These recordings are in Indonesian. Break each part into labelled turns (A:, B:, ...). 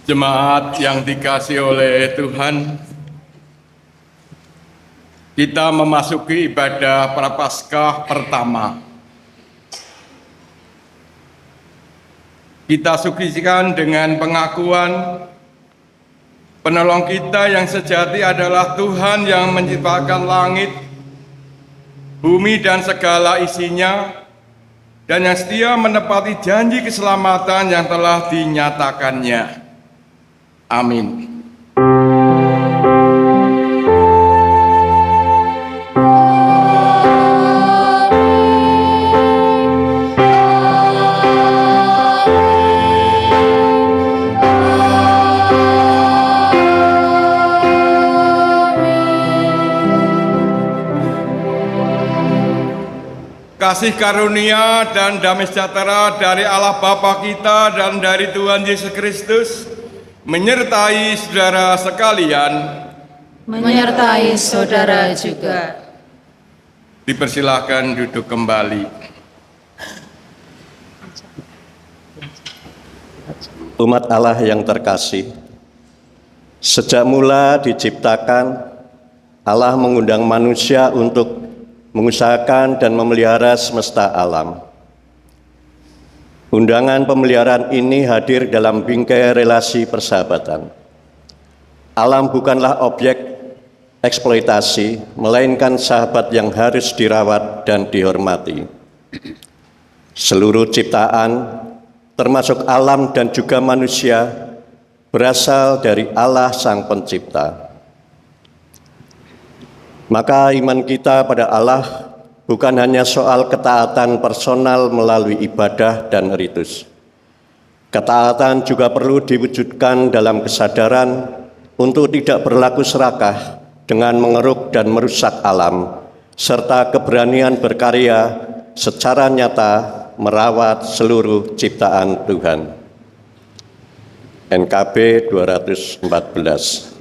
A: Jemaat yang dikasihi oleh Tuhan, kita memasuki ibadah Prapaskah pertama. Kita sucikan dengan pengakuan penolong kita yang sejati adalah Tuhan yang menciptakan langit, bumi dan segala isinya, dan yang setia menepati janji keselamatan yang telah dinyatakannya. Amin. Kasih karunia dan damai sejahtera dari Allah Bapa kita dan dari Tuhan Yesus Kristus menyertai saudara sekalian.
B: Menyertai saudara juga.
A: Dipersilahkan duduk kembali.
C: Umat Allah yang terkasih, sejak mula diciptakan, Allah mengundang manusia untuk mengusahakan dan memelihara semesta alam. Undangan pemeliharaan ini hadir dalam bingkai relasi persahabatan. Alam bukanlah objek eksploitasi, melainkan sahabat yang harus dirawat dan dihormati. Seluruh ciptaan, termasuk alam dan juga manusia, berasal dari Allah Sang Pencipta. Maka iman kita pada Allah bukan hanya soal ketaatan personal melalui ibadah dan ritus. Ketaatan juga perlu diwujudkan dalam kesadaran untuk tidak berlaku serakah dengan mengeruk dan merusak alam, serta keberanian berkarya secara nyata merawat seluruh ciptaan Tuhan. NKB 214.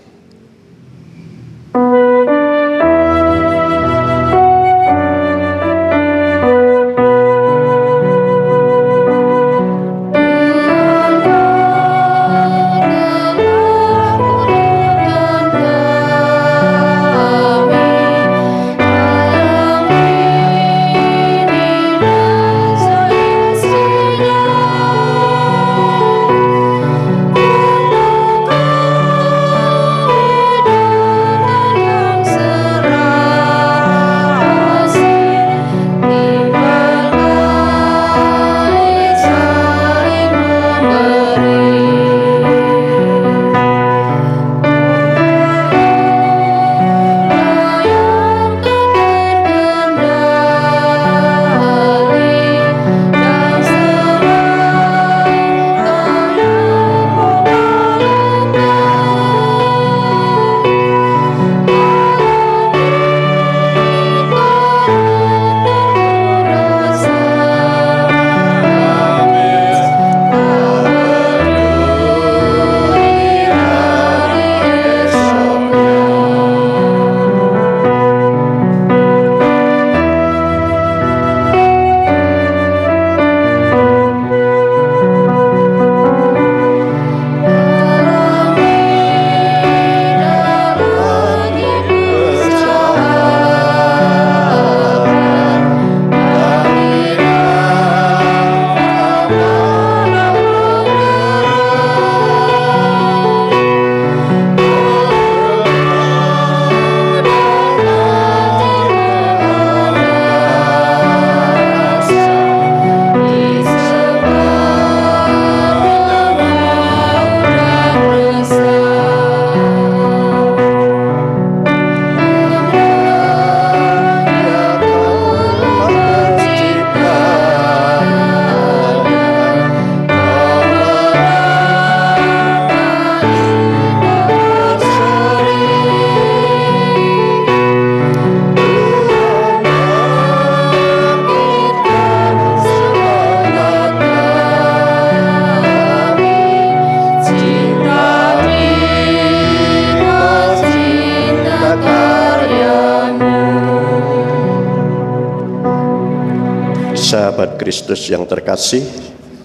C: Sahabat Kristus yang terkasih,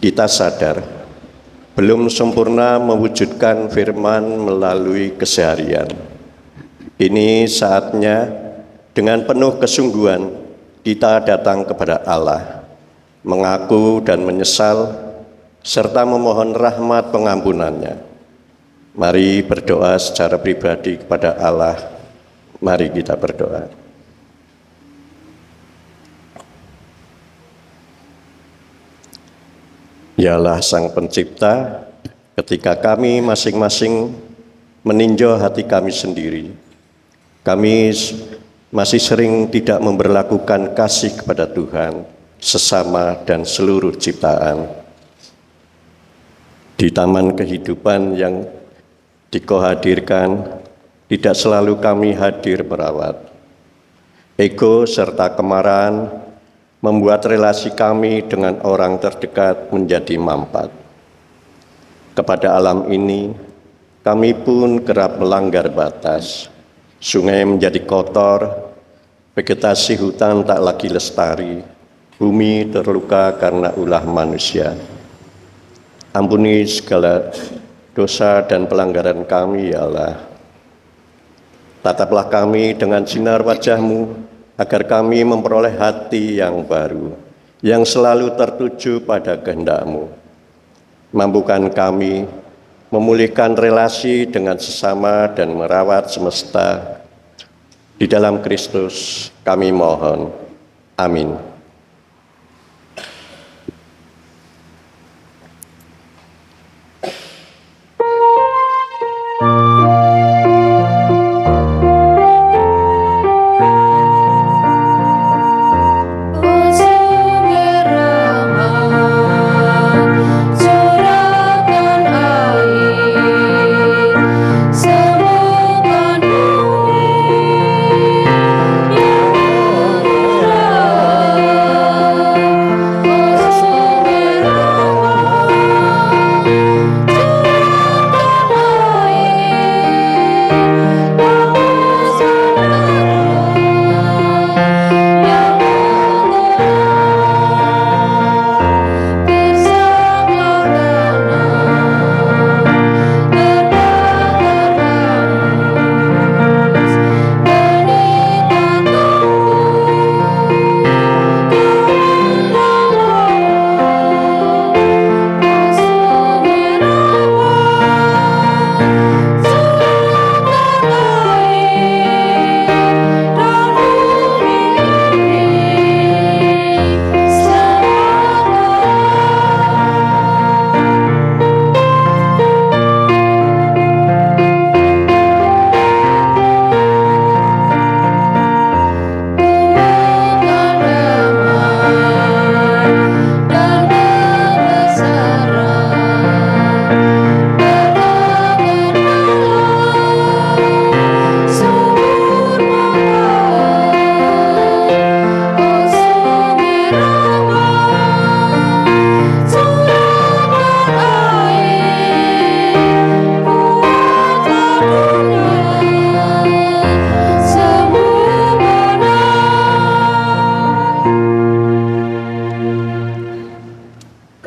C: kita sadar belum sempurna mewujudkan firman melalui keseharian. Ini saatnya dengan penuh kesungguhan kita datang kepada Allah, mengaku dan menyesal, serta memohon rahmat pengampunannya. Mari berdoa secara pribadi kepada Allah. Mari kita berdoa. Ya Allah Sang Pencipta, ketika kami masing-masing meninjau hati kami sendiri, kami masih sering tidak memberlakukan kasih kepada Tuhan, sesama dan seluruh ciptaan. Di taman kehidupan yang Dikau hadirkan, tidak selalu kami hadir merawat. Ego serta kemarahan membuat relasi kami dengan orang terdekat menjadi mampat. Kepada alam ini, kami pun kerap melanggar batas. Sungai menjadi kotor, vegetasi hutan tak lagi lestari, bumi terluka karena ulah manusia. Ampuni segala dosa dan pelanggaran kami, ya Allah. Tataplah kami dengan sinar wajah-Mu, agar kami memperoleh hati yang baru, yang selalu tertuju pada kehendak-Mu. Mampukan kami memulihkan relasi dengan sesama dan merawat semesta. Di dalam Kristus kami mohon. Amin.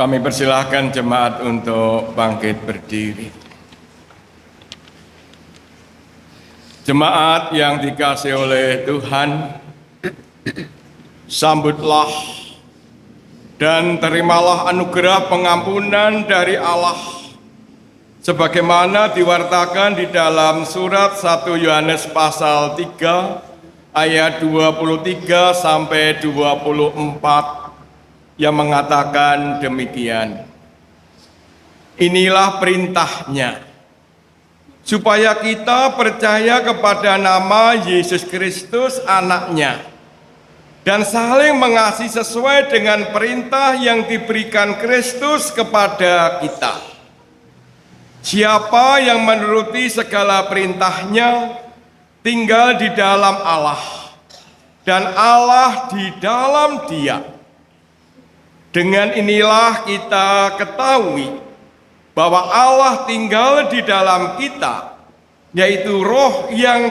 A: Kami persilahkan jemaat untuk bangkit berdiri. Jemaat yang dikasihi oleh Tuhan, sambutlah dan terimalah anugerah pengampunan dari Allah sebagaimana diwartakan di dalam surat 1 Yohanes pasal 3 ayat 23 sampai 24 yang mengatakan demikian. Inilah perintahnya, supaya kita percaya kepada nama Yesus Kristus Anaknya, dan saling mengasihi sesuai dengan perintah yang diberikan Kristus kepada kita. Siapa yang menuruti segala perintahnya, tinggal di dalam Allah, dan Allah di dalam Dia. Dengan inilah kita ketahui bahwa Allah tinggal di dalam kita, yaitu Roh yang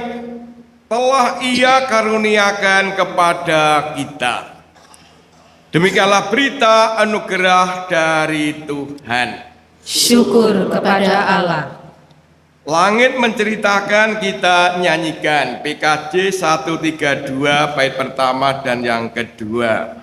A: telah Ia karuniakan kepada kita. Demikianlah berita anugerah dari Tuhan.
B: Syukur kepada Allah.
A: Langit menceritakan, kita nyanyikan PKJ 132 bait pertama dan yang kedua.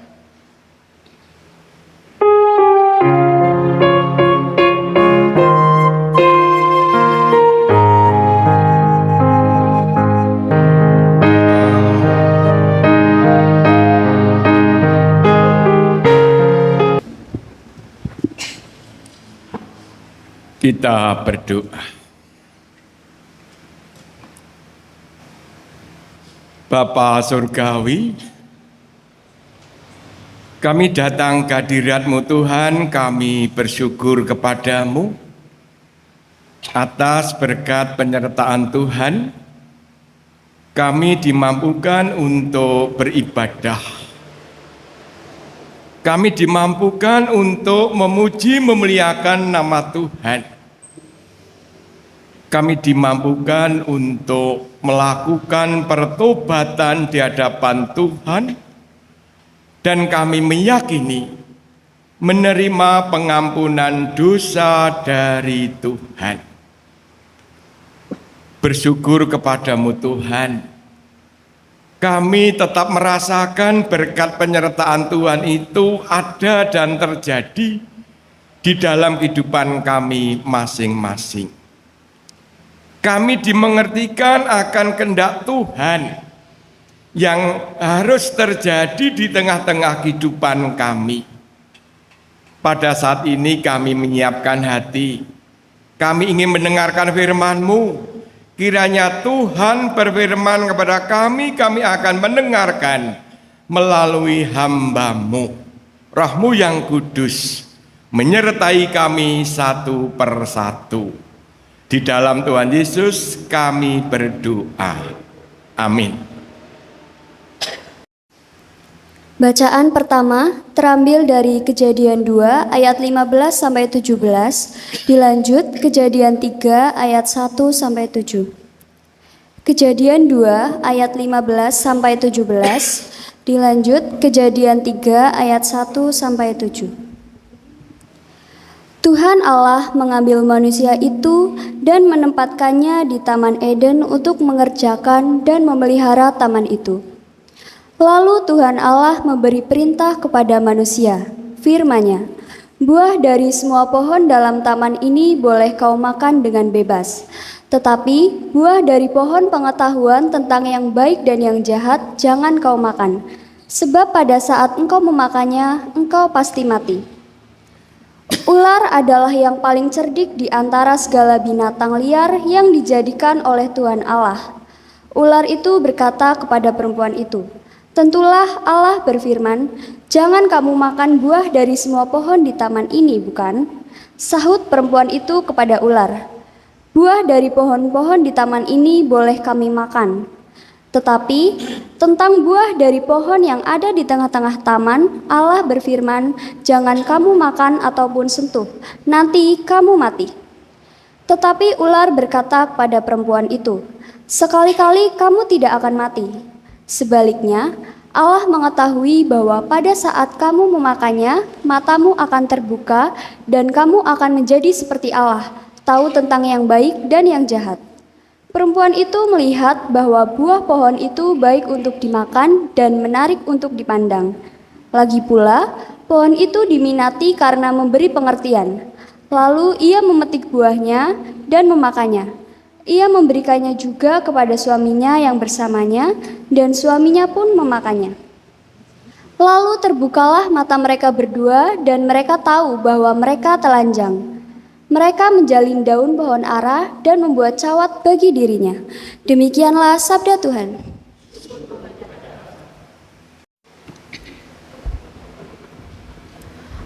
A: Kita berdoa. Bapa Surgawi, kami datang ke hadirat-Mu Tuhan, kami bersyukur kepadamu atas berkat penyertaan Tuhan. Kami dimampukan untuk beribadah. Kami dimampukan untuk memuji memuliakan nama Tuhan. Kami dimampukan untuk melakukan pertobatan di hadapan Tuhan, dan kami meyakini menerima pengampunan dosa dari Tuhan. Bersyukur kepadamu Tuhan, kami tetap merasakan berkat penyertaan Tuhan itu ada dan terjadi di dalam kehidupan kami masing-masing. Kami dimengertikan akan kehendak Tuhan yang harus terjadi di tengah-tengah kehidupan kami. Pada saat ini kami menyiapkan hati. Kami ingin mendengarkan firman-Mu. Kiranya Tuhan berfirman kepada kami, kami akan mendengarkan melalui hamba-Mu. Roh-Mu yang kudus menyertai kami satu persatu. Di dalam Tuhan Yesus kami berdoa. Amin.
D: Bacaan pertama terambil dari Kejadian 2 ayat 15 sampai 17, dilanjut Kejadian 3 ayat 1 sampai 7. Kejadian 2 ayat 15 sampai 17, dilanjut Kejadian 3 ayat 1 sampai 7. Tuhan Allah mengambil manusia itu dan menempatkannya di Taman Eden untuk mengerjakan dan memelihara taman itu. Lalu Tuhan Allah memberi perintah kepada manusia, firman-Nya, "Buah dari semua pohon dalam taman ini boleh kau makan dengan bebas. Tetapi buah dari pohon pengetahuan tentang yang baik dan yang jahat jangan kau makan. Sebab pada saat engkau memakannya, engkau pasti mati." Ular adalah yang paling cerdik di antara segala binatang liar yang dijadikan oleh Tuhan Allah. Ular itu berkata kepada perempuan itu, "Tentulah Allah berfirman, 'Jangan kamu makan buah dari semua pohon di taman ini, bukan?' Sahut perempuan itu kepada ular, 'Buah dari pohon-pohon di taman ini boleh kami makan. Tetapi tentang buah dari pohon yang ada di tengah-tengah taman, Allah berfirman, jangan kamu makan ataupun sentuh, nanti kamu mati.' Tetapi ular berkata kepada perempuan itu, 'Sekali-kali kamu tidak akan mati.' Sebaliknya, Allah mengetahui bahwa pada saat kamu memakannya, matamu akan terbuka dan kamu akan menjadi seperti Allah, tahu tentang yang baik dan yang jahat." Perempuan itu melihat bahwa buah pohon itu baik untuk dimakan dan menarik untuk dipandang. Lagi pula, pohon itu diminati karena memberi pengertian. Lalu ia memetik buahnya dan memakannya. Ia memberikannya juga kepada suaminya yang bersamanya, dan suaminya pun memakannya. Lalu terbukalah mata mereka berdua, dan mereka tahu bahwa mereka telanjang. Mereka menjalin daun pohon ara dan membuat cawat bagi dirinya. Demikianlah sabda Tuhan.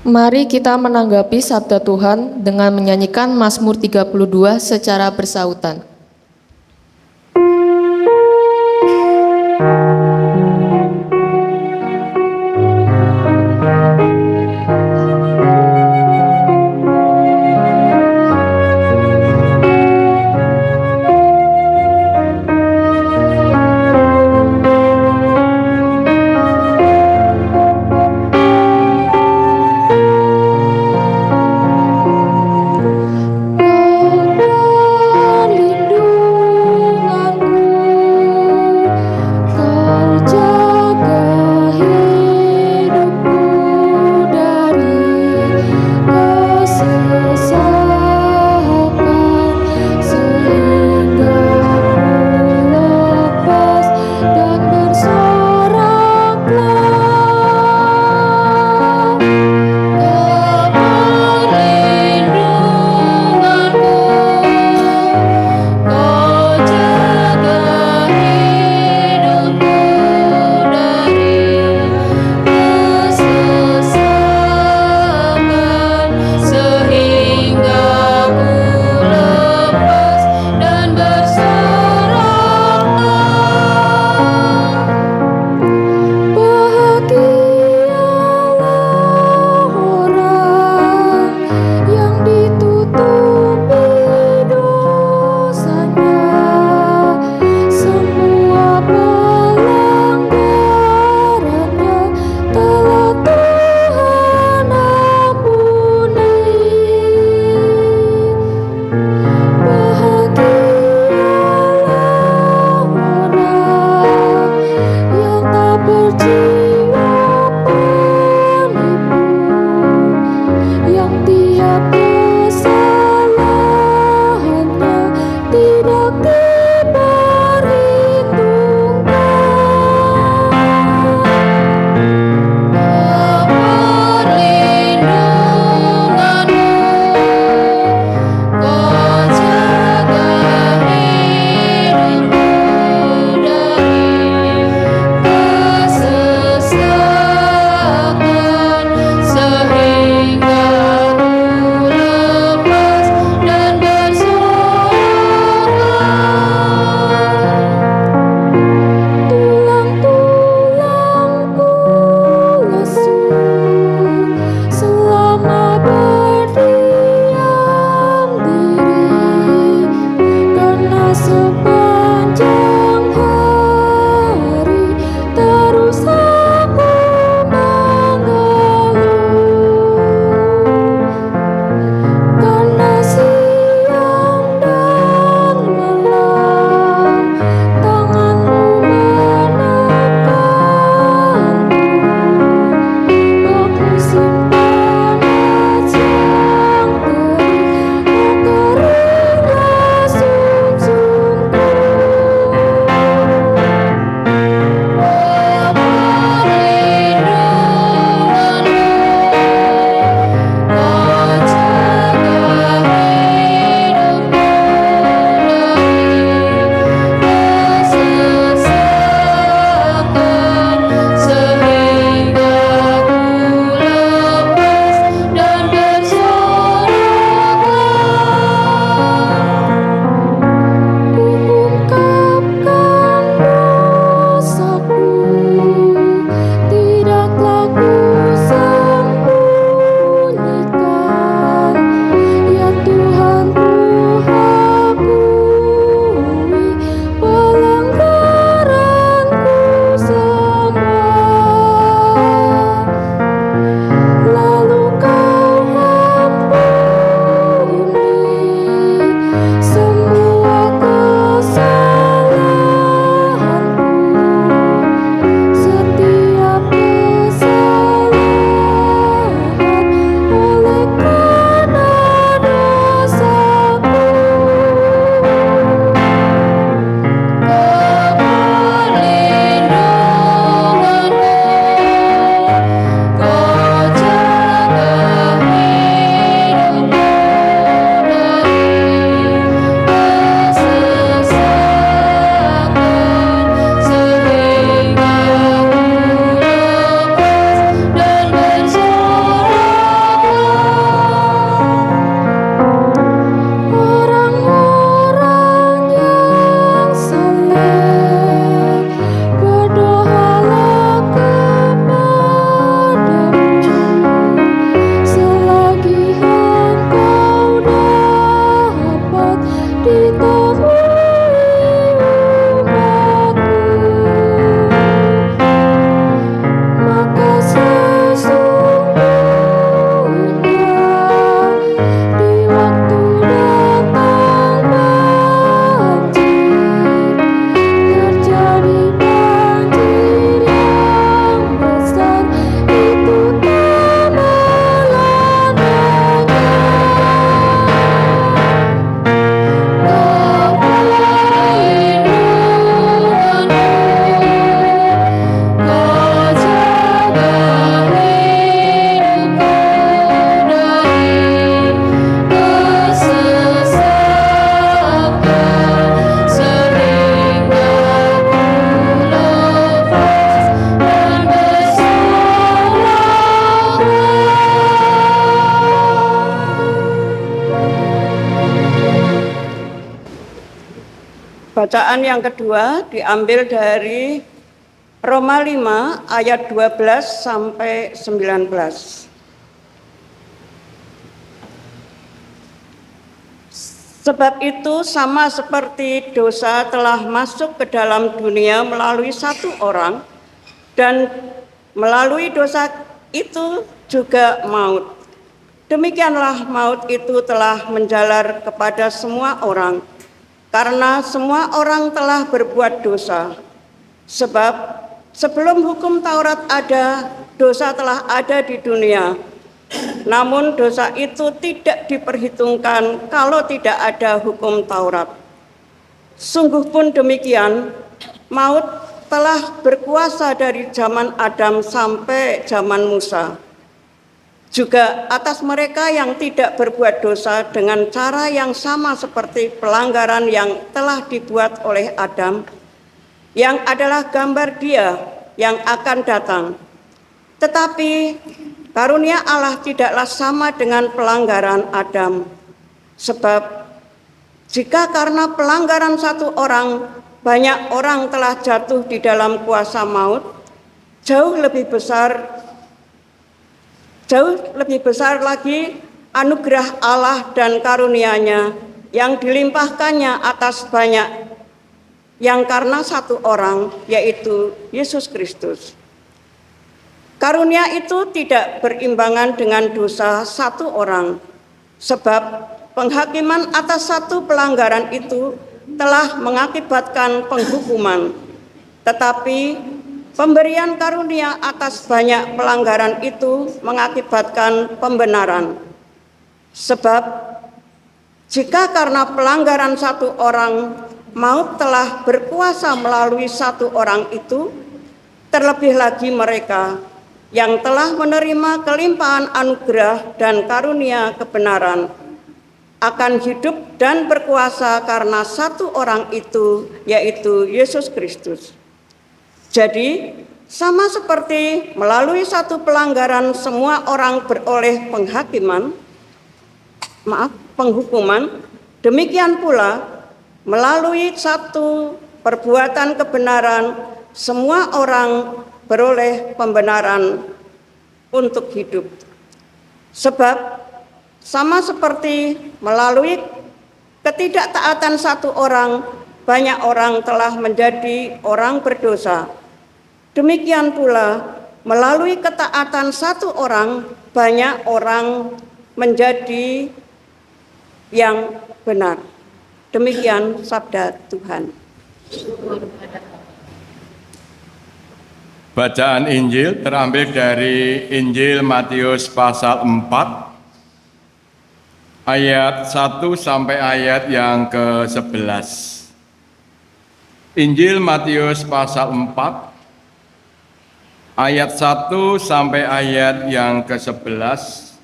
E: Mari kita menanggapi sabda Tuhan dengan menyanyikan Mazmur 32 secara bersautan.
F: Bacaan yang kedua diambil dari Roma 5 ayat 12 sampai 19. Sebab itu sama seperti dosa telah masuk ke dalam dunia melalui satu orang, dan melalui dosa itu juga maut. Demikianlah maut itu telah menjalar kepada semua orang, karena semua orang telah berbuat dosa. Sebab sebelum hukum Taurat ada, dosa telah ada di dunia. Namun dosa itu tidak diperhitungkan kalau tidak ada hukum Taurat. Sungguh pun demikian, maut telah berkuasa dari zaman Adam sampai zaman Musa, juga atas mereka yang tidak berbuat dosa dengan cara yang sama seperti pelanggaran yang telah dibuat oleh Adam, yang adalah gambar Dia yang akan datang. Tetapi karunia Allah tidaklah sama dengan pelanggaran Adam. Sebab jika karena pelanggaran satu orang, banyak orang telah jatuh di dalam kuasa maut, jauh lebih besar lagi anugerah Allah dan karunia-Nya yang dilimpahkannya atas banyak yang karena satu orang, yaitu Yesus Kristus. Karunia itu tidak berimbangan dengan dosa satu orang, sebab penghakiman atas satu pelanggaran itu telah mengakibatkan penghukuman, tetapi pemberian karunia atas banyak pelanggaran itu mengakibatkan pembenaran. Sebab jika karena pelanggaran satu orang, maut telah berkuasa melalui satu orang itu, terlebih lagi mereka yang telah menerima kelimpahan anugerah dan karunia kebenaran akan hidup dan berkuasa karena satu orang itu, yaitu Yesus Kristus. Jadi, sama seperti melalui satu pelanggaran semua orang beroleh penghukuman, demikian pula melalui satu perbuatan kebenaran semua orang beroleh pembenaran untuk hidup. Sebab sama seperti melalui ketidaktaatan satu orang, banyak orang telah menjadi orang berdosa. Demikian pula melalui ketaatan satu orang, banyak orang menjadi yang benar. Demikian sabda Tuhan.
A: Bacaan Injil terambil dari Injil Matius pasal 4 ayat 1 sampai ayat yang ke-11. Injil Matius pasal 4 ayat 1 sampai ayat yang ke-11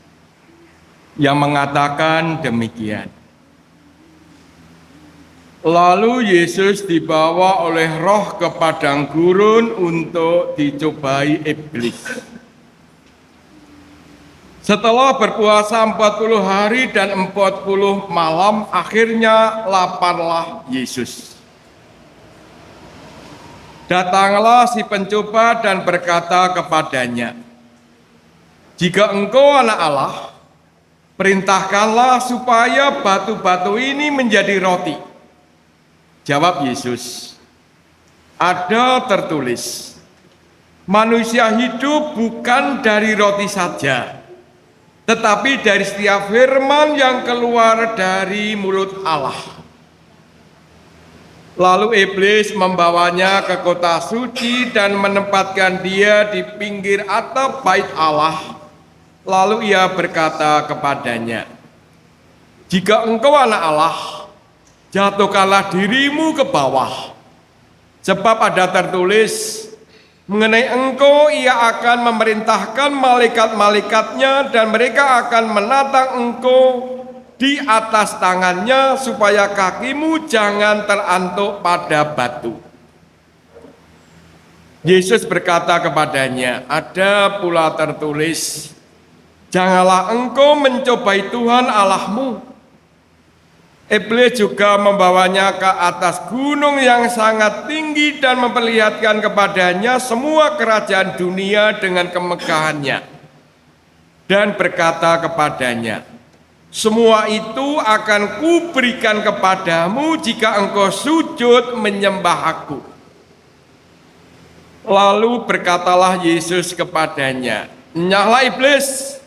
A: yang mengatakan demikian. Lalu Yesus dibawa oleh Roh ke padang gurun untuk dicobai iblis. Setelah berpuasa 40 hari dan 40 malam, akhirnya laparlah Yesus. Datanglah si pencoba dan berkata kepadanya, "Jika engkau anak Allah, Perintahkanlah supaya batu-batu ini menjadi roti. Jawab Yesus, ada tertulis, manusia hidup bukan dari roti saja, tetapi dari setiap firman yang keluar dari mulut Allah. Lalu iblis membawanya ke kota suci dan menempatkan dia di pinggir atap bait Allah. Lalu ia berkata kepadanya, jika engkau anak Allah, jatuhkanlah dirimu ke bawah. Sebab ada tertulis, mengenai engkau ia akan memerintahkan malaikat-malaikatnya dan mereka akan menatang engkau di atas tangannya supaya kakimu jangan terantuk pada batu. Yesus berkata kepadanya, ada pula tertulis, janganlah engkau mencobai Tuhan Allahmu. Iblis juga membawanya ke atas gunung yang sangat tinggi dan memperlihatkan kepadanya semua kerajaan dunia dengan kemegahannya. Dan berkata kepadanya, semua itu akan kuberikan kepadamu jika engkau sujud menyembah aku. Lalu berkatalah Yesus kepadanya, enyahlah iblis,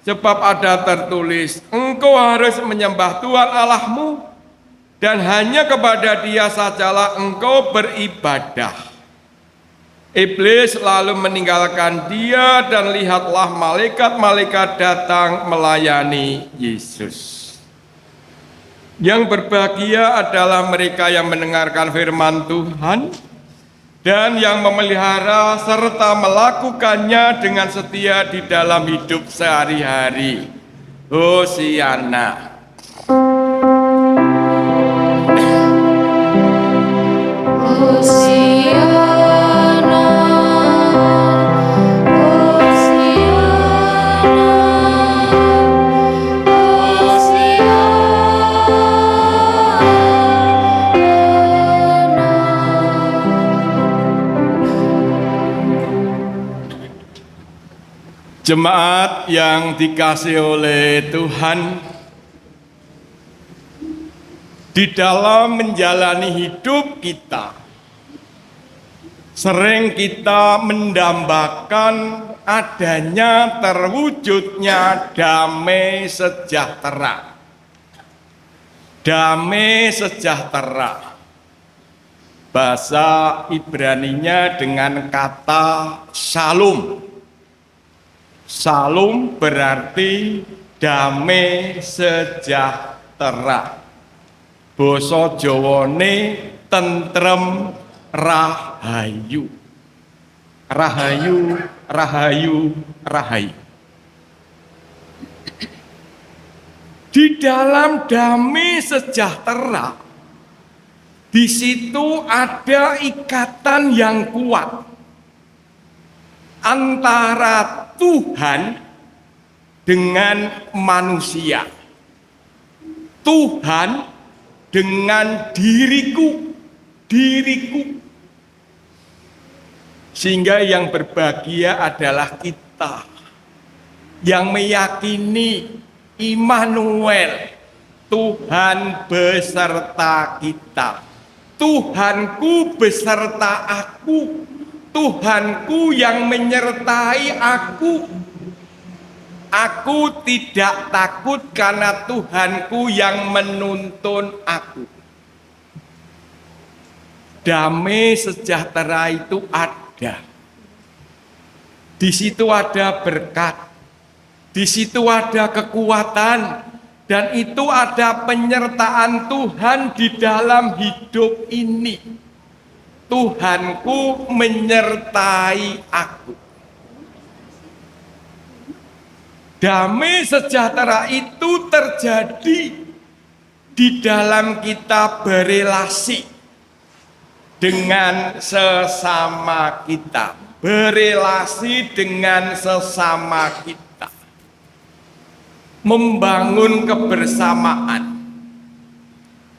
A: sebab ada tertulis, engkau harus menyembah Tuhan Allahmu, dan hanya kepada Dia sajalah engkau beribadah. Iblis lalu meninggalkan dia dan lihatlah malaikat-malaikat datang melayani Yesus. Yang berbahagia adalah mereka yang mendengarkan firman Tuhan dan yang memelihara serta melakukannya dengan setia di dalam hidup sehari-hari. Hosiana.
B: Hosiana,
A: Jemaat yang dikasihi oleh Tuhan, di dalam menjalani hidup kita, sering kita mendambakan adanya terwujudnya damai sejahtera. Damai sejahtera. Bahasa Ibraninya dengan kata shalom. Shalom berarti damai sejahtera. Basa Jawane tentrem rahayu. Rahayu, rahayu, rahayu. Di dalam damai sejahtera, di situ ada ikatan yang kuat antara Tuhan dengan manusia. Tuhan dengan diriku. Sehingga yang berbahagia adalah kita yang meyakini Immanuel, Tuhan beserta kita. Tuhanku beserta aku. Tuhanku yang menyertai aku. Aku tidak takut karena Tuhanku yang menuntun aku. Damai sejahtera itu ada. Di situ ada berkat. Di situ ada kekuatan. Dan itu ada penyertaan Tuhan di dalam hidup ini. Tuhanku menyertai aku. Damai sejahtera itu terjadi di dalam kita berelasi dengan sesama kita. Berelasi dengan sesama kita. Membangun kebersamaan.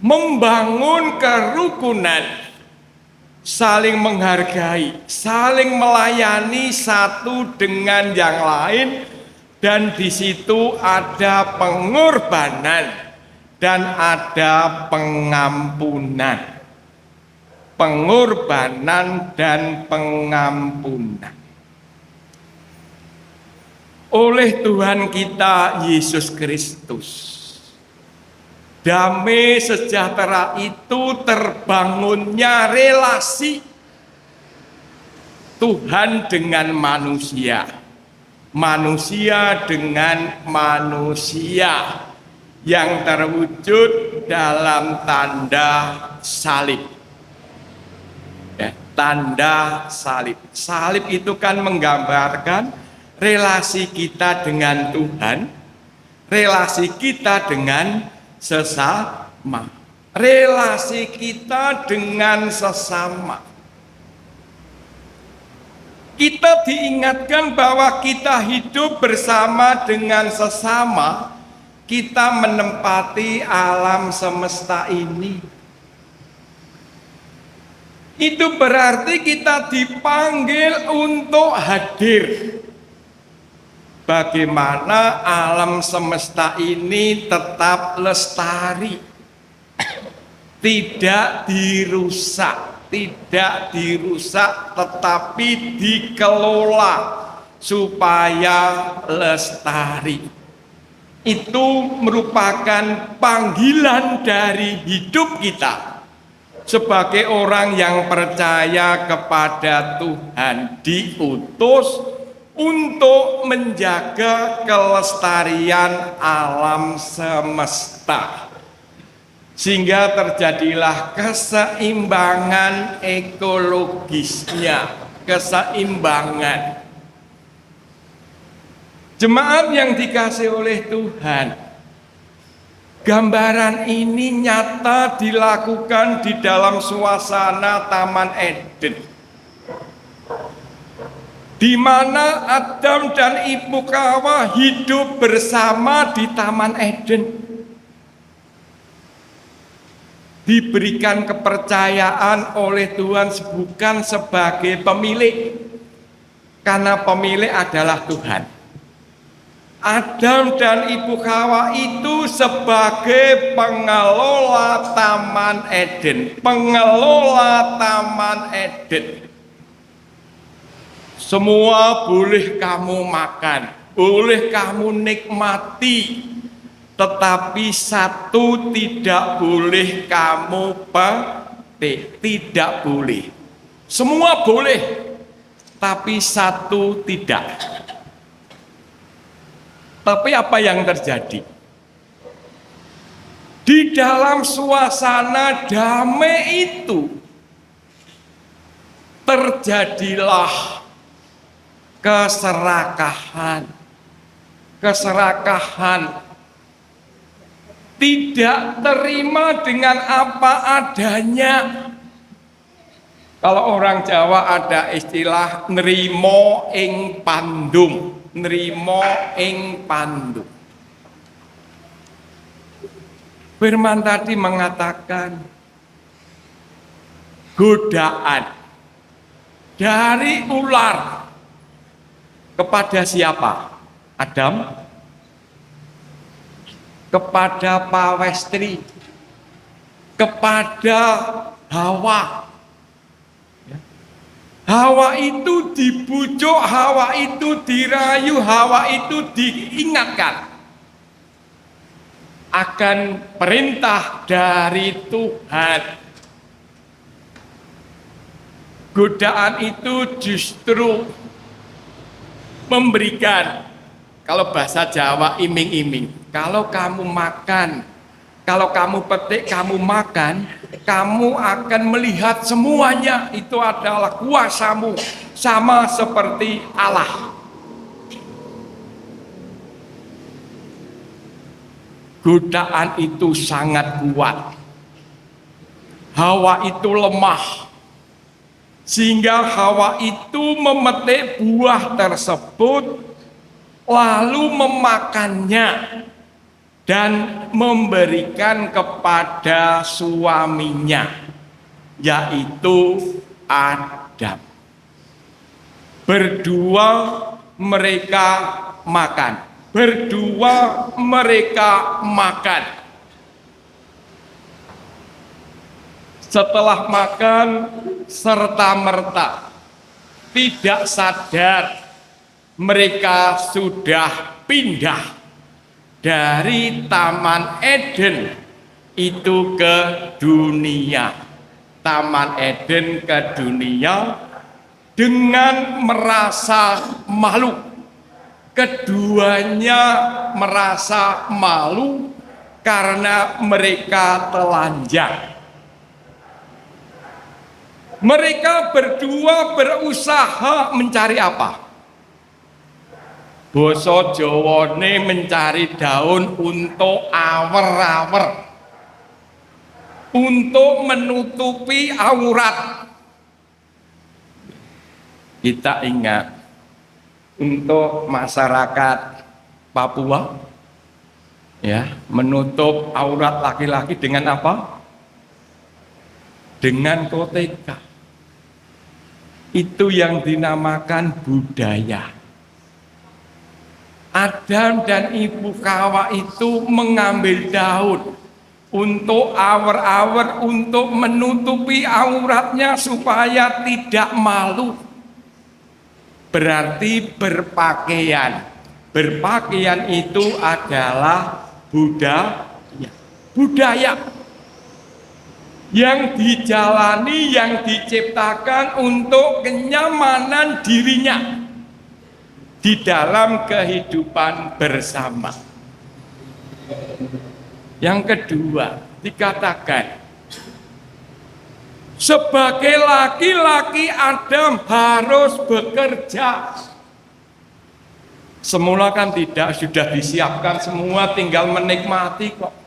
A: Membangun kerukunan. Saling menghargai, saling melayani satu dengan yang lain, dan di situ ada pengorbanan dan ada pengampunan. Pengorbanan dan pengampunan. Oleh Tuhan kita Yesus Kristus, damai sejahtera itu terbangunnya relasi Tuhan dengan manusia, manusia dengan manusia yang terwujud dalam tanda salib. Ya, tanda salib. Salib itu kan menggambarkan relasi kita dengan Tuhan, relasi kita dengan sesama, relasi kita dengan sesama. Kita diingatkan bahwa kita hidup bersama dengan sesama, kita menempati alam semesta ini. Itu berarti kita dipanggil untuk hadir. Bagaimana alam semesta ini tetap lestari, tidak dirusak, tetapi dikelola supaya lestari. Itu merupakan panggilan dari hidup kita sebagai orang yang percaya kepada Tuhan, diutus untuk menjaga kelestarian alam semesta, sehingga terjadilah keseimbangan ekologisnya, keseimbangan. Jemaat yang dikasihi oleh Tuhan, gambaran ini nyata dilakukan di dalam suasana Taman Eden, di mana Adam dan Ibu Hawa hidup bersama di Taman Eden. Diberikan kepercayaan oleh Tuhan bukan sebagai pemilik, karena pemilik adalah Tuhan. Adam dan Ibu Hawa itu sebagai pengelola Taman Eden, pengelola Taman Eden. Semua boleh kamu makan, boleh kamu nikmati, tetapi satu tidak boleh kamu petik, tidak boleh. Semua boleh, tapi satu tidak. Tapi apa yang terjadi? Di dalam suasana damai itu terjadilah keserakahan, tidak terima dengan apa adanya. Kalau orang Jawa ada istilah nrimo ing pandum, nrimo ing pandum. Firman tadi mengatakan godaan dari ular kepada siapa? Adam, kepada Pawestri, kepada Hawa. Hawa itu dibujuk, Hawa itu dirayu, Hawa itu diingatkan akan perintah dari Tuhan. Godaan itu justru memberikan, kalau bahasa Jawa iming-iming, kalau kamu makan, kalau kamu petik, kamu makan, kamu akan melihat semuanya itu adalah kuasamu, sama seperti Allah. Godaan itu sangat kuat. Hawa itu lemah, sehingga Hawa itu memetik buah tersebut, lalu memakannya dan memberikan kepada suaminya, yaitu Adam. Berdua mereka makan. berdua mereka makan. Setelah makan, serta-merta tidak sadar mereka sudah pindah dari Taman Eden itu ke dunia. Taman Eden ke dunia dengan merasa malu. Keduanya merasa malu karena mereka telanjang. Mereka berdua berusaha mencari apa? Basa Jawane mencari daun untuk awer-awer, untuk menutupi aurat. Kita ingat, untuk masyarakat Papua, ya, menutup aurat laki-laki dengan apa? Dengan koteka. Itu yang dinamakan budaya. Adam dan Ibu Hawa itu mengambil daun untuk awer-awer, untuk menutupi auratnya supaya tidak malu. Berarti berpakaian. Berpakaian itu adalah budaya yang dijalani, yang diciptakan untuk kenyamanan dirinya di dalam kehidupan bersama. Yang kedua, dikatakan sebagai laki-laki Adam harus bekerja. Semula kan tidak, sudah disiapkan semua, tinggal menikmati kok.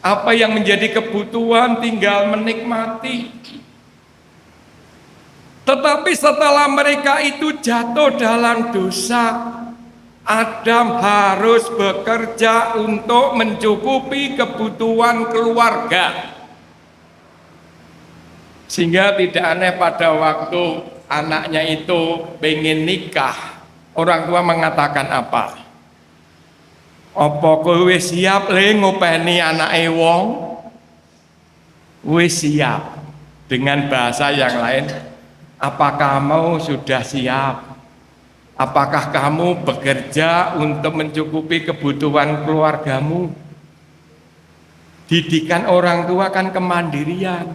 A: Apa yang menjadi kebutuhan tinggal menikmati. Tetapi setelah mereka itu jatuh dalam dosa, Adam harus bekerja untuk mencukupi kebutuhan keluarga. Sehingga tidak aneh pada waktu anaknya itu pengen nikah, orang tua mengatakan apa? Apa kowe wis siap le ngopeni anake wong? Wis siap. Dengan bahasa yang lain, apakah kamu sudah siap? Apakah kamu bekerja untuk mencukupi kebutuhan keluargamu? Didikan orang tua kan kemandirian.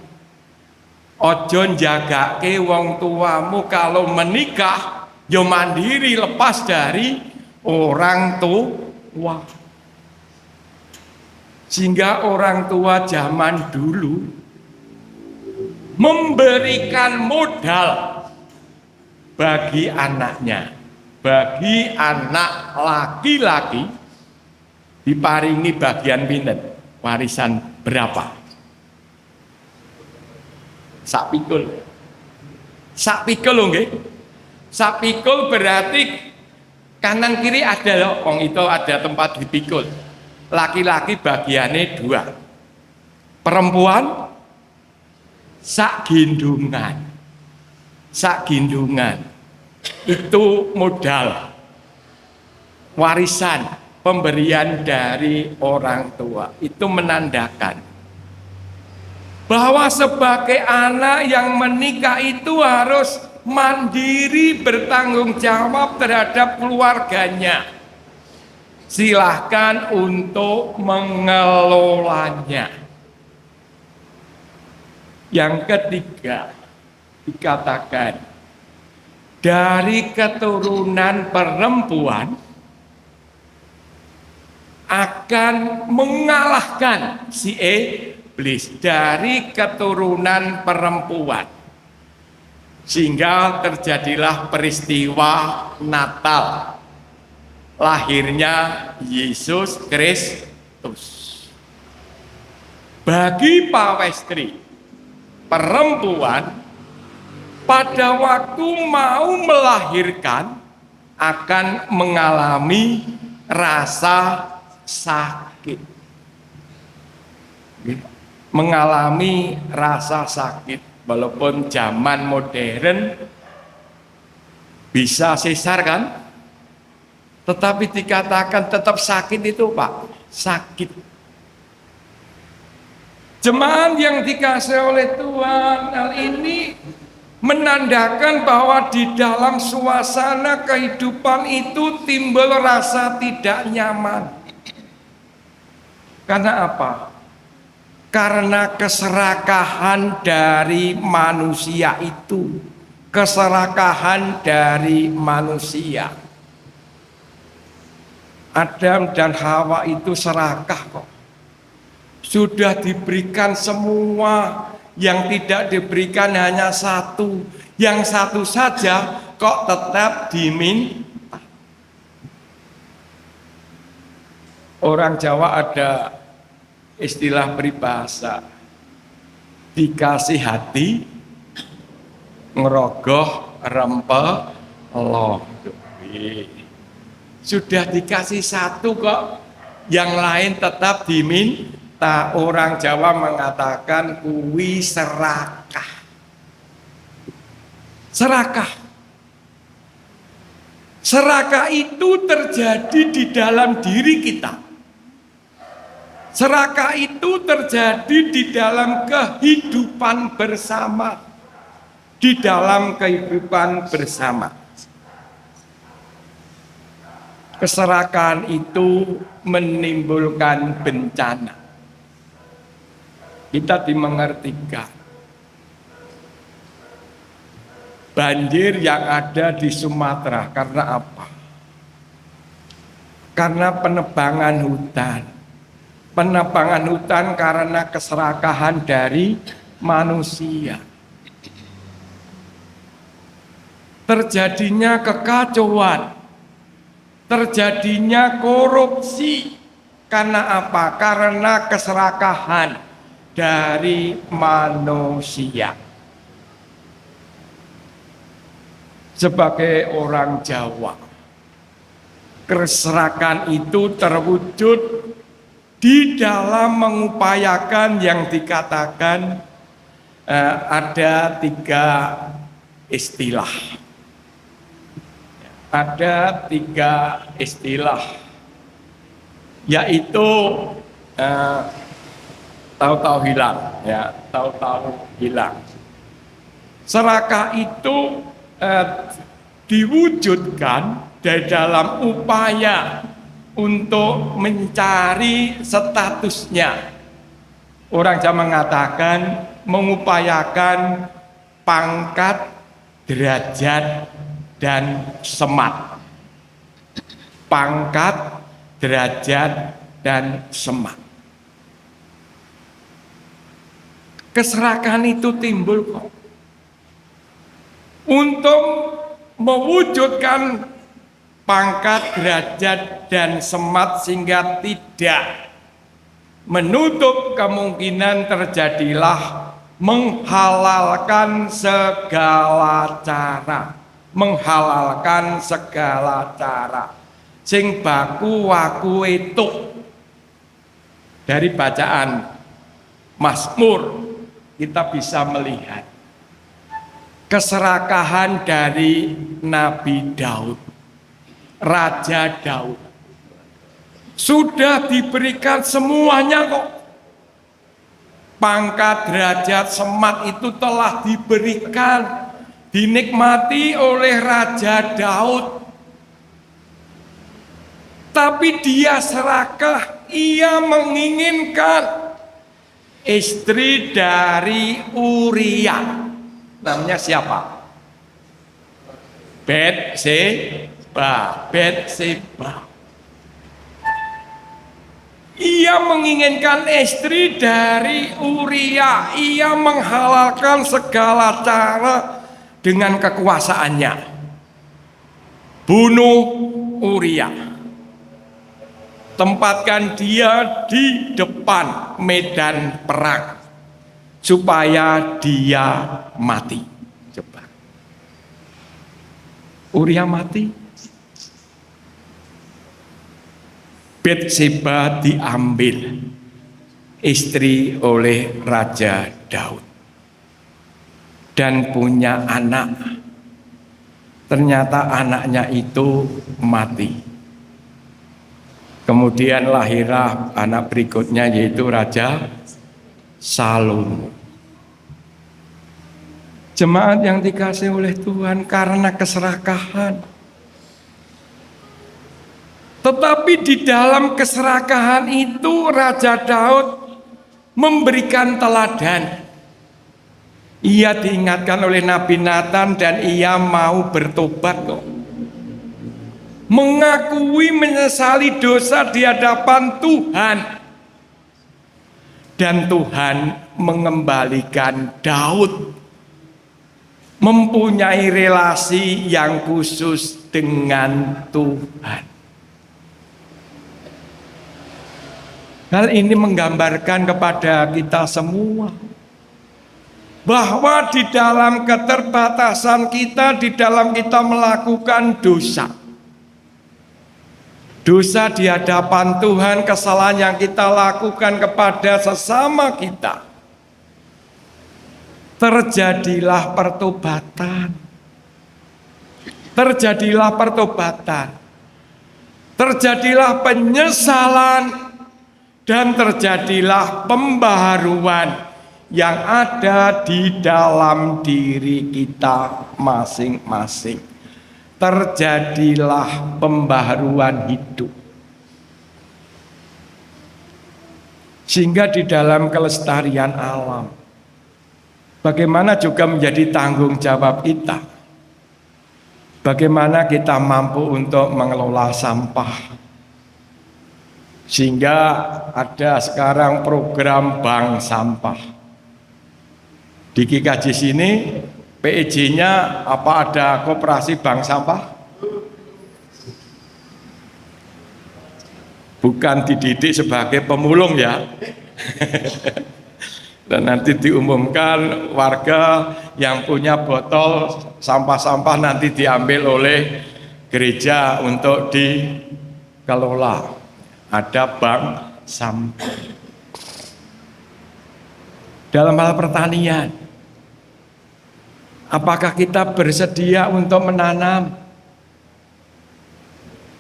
A: Ojo njagake wong tuamu kalau menikah yo mandiri, lepas dari orang tua. Sehingga orang tua zaman dulu memberikan modal bagi anaknya, bagi anak laki-laki diparingi bagian pinten, warisan berapa? Sak pikul. Sak pikul lho nggih. Sak pikul berarti kanan kiri ada loh, wong itu ada tempat dipikul. Laki-laki bagiannya 2. Perempuan sak gendungan. Sak gendungan. Itu modal warisan pemberian dari orang tua. Itu menandakan bahwa sebagai anak yang menikah itu harus mandiri, bertanggung jawab terhadap keluarganya. Silahkan untuk mengelolanya. Yang ketiga, dikatakan dari keturunan perempuan akan mengalahkan si iblis dari keturunan perempuan. Sehingga terjadilah peristiwa Natal, lahirnya Yesus Kristus. Bagi pawestri perempuan pada waktu mau melahirkan akan mengalami rasa sakit. Mengalami rasa sakit. Walaupun zaman modern bisa sesar kan? Tetapi dikatakan tetap sakit itu Pak, sakit. Jemaat yang dikasihi oleh Tuhan, hal ini menandakan bahwa di dalam suasana kehidupan itu timbul rasa tidak nyaman. Karena apa? Karena keserakahan dari manusia itu. Keserakahan dari manusia. Adam dan Hawa itu serakah kok. Sudah diberikan semua, yang tidak diberikan hanya satu. Yang satu saja kok tetap diminta. Orang Jawa ada istilah peribahasa, dikasih hati, ngerogoh rempelo. Sudah dikasih satu kok, yang lain tetap diminta. Orang Jawa mengatakan kuwi serakah. Serakah. Serakah itu terjadi di dalam diri kita. Serakah itu terjadi di dalam kehidupan bersama. Di dalam kehidupan bersama. Keserakahan itu menimbulkan bencana. Kita dimengertikan. Banjir yang ada di Sumatera karena apa? Karena penebangan hutan. Penebangan hutan karena keserakahan dari manusia. Terjadinya kekacauan. Terjadinya korupsi. Karena apa? Karena keserakahan dari manusia. Sebagai orang Jawa, keserakahan itu terwujud di dalam mengupayakan yang dikatakan ada 3 istilah. Ada 3 istilah, yaitu tahu-tahu hilang, ya, tahu-tahu hilang. Serakah itu diwujudkan di dalam upaya untuk mencari statusnya. Orang Jawa mengatakan mengupayakan pangkat, derajat, dan semat. Pangkat, derajat, dan semat. Keserakahan itu timbul kok. Untuk mewujudkan pangkat, derajat, dan semat sehingga tidak menutup kemungkinan terjadilah menghalalkan segala cara. Menghalalkan segala cara. Sing baku waku itu. Dari bacaan Mazmur kita bisa melihat keserakahan dari Nabi Daud, Raja Daud. Sudah diberikan semuanya kok. Pangkat, derajat, semat itu telah diberikan, dinikmati oleh Raja Daud. Tapi dia serakah, ia menginginkan istri dari Uria. Namanya siapa? Betseba. Ia menginginkan istri dari Uria. Ia menghalalkan segala cara dengan kekuasaannya. Bunuh Uria. Tempatkan dia di depan medan perang supaya dia mati. Coba. Uria mati. Betseba diambil istri oleh Raja Daud dan punya anak. Ternyata anaknya itu mati. Kemudian lahirlah anak berikutnya yaitu Raja Salomo. Jemaat yang dikasihi oleh Tuhan, karena keserakahan. Tetapi di dalam keserakahan itu Raja Daud memberikan teladan. Ia diingatkan oleh Nabi Nathan dan ia mau bertobat kok. Mengakui menyesali dosa di hadapan Tuhan. Dan Tuhan mengembalikan Daud mempunyai relasi yang khusus dengan Tuhan. Hal ini menggambarkan kepada kita semua bahwa di dalam keterbatasan kita, di dalam kita melakukan dosa, dosa di hadapan Tuhan, kesalahan yang kita lakukan kepada sesama kita, terjadilah pertobatan. Terjadilah pertobatan. Terjadilah penyesalan dan terjadilah pembaharuan yang ada di dalam diri kita masing-masing. Terjadilah pembaharuan hidup. Sehingga di dalam kelestarian alam, bagaimana juga menjadi tanggung jawab kita. Bagaimana kita mampu untuk mengelola sampah. Sehingga ada sekarang program bank sampah. Di GKJ sini PEJ-nya apa ada koperasi bank sampah? Bukan dididik sebagai pemulung ya. Dan nanti diumumkan warga yang punya botol sampah-sampah nanti diambil oleh gereja untuk dikelola. Ada bank sampah. Dalam hal pertanian, apakah kita bersedia untuk menanam?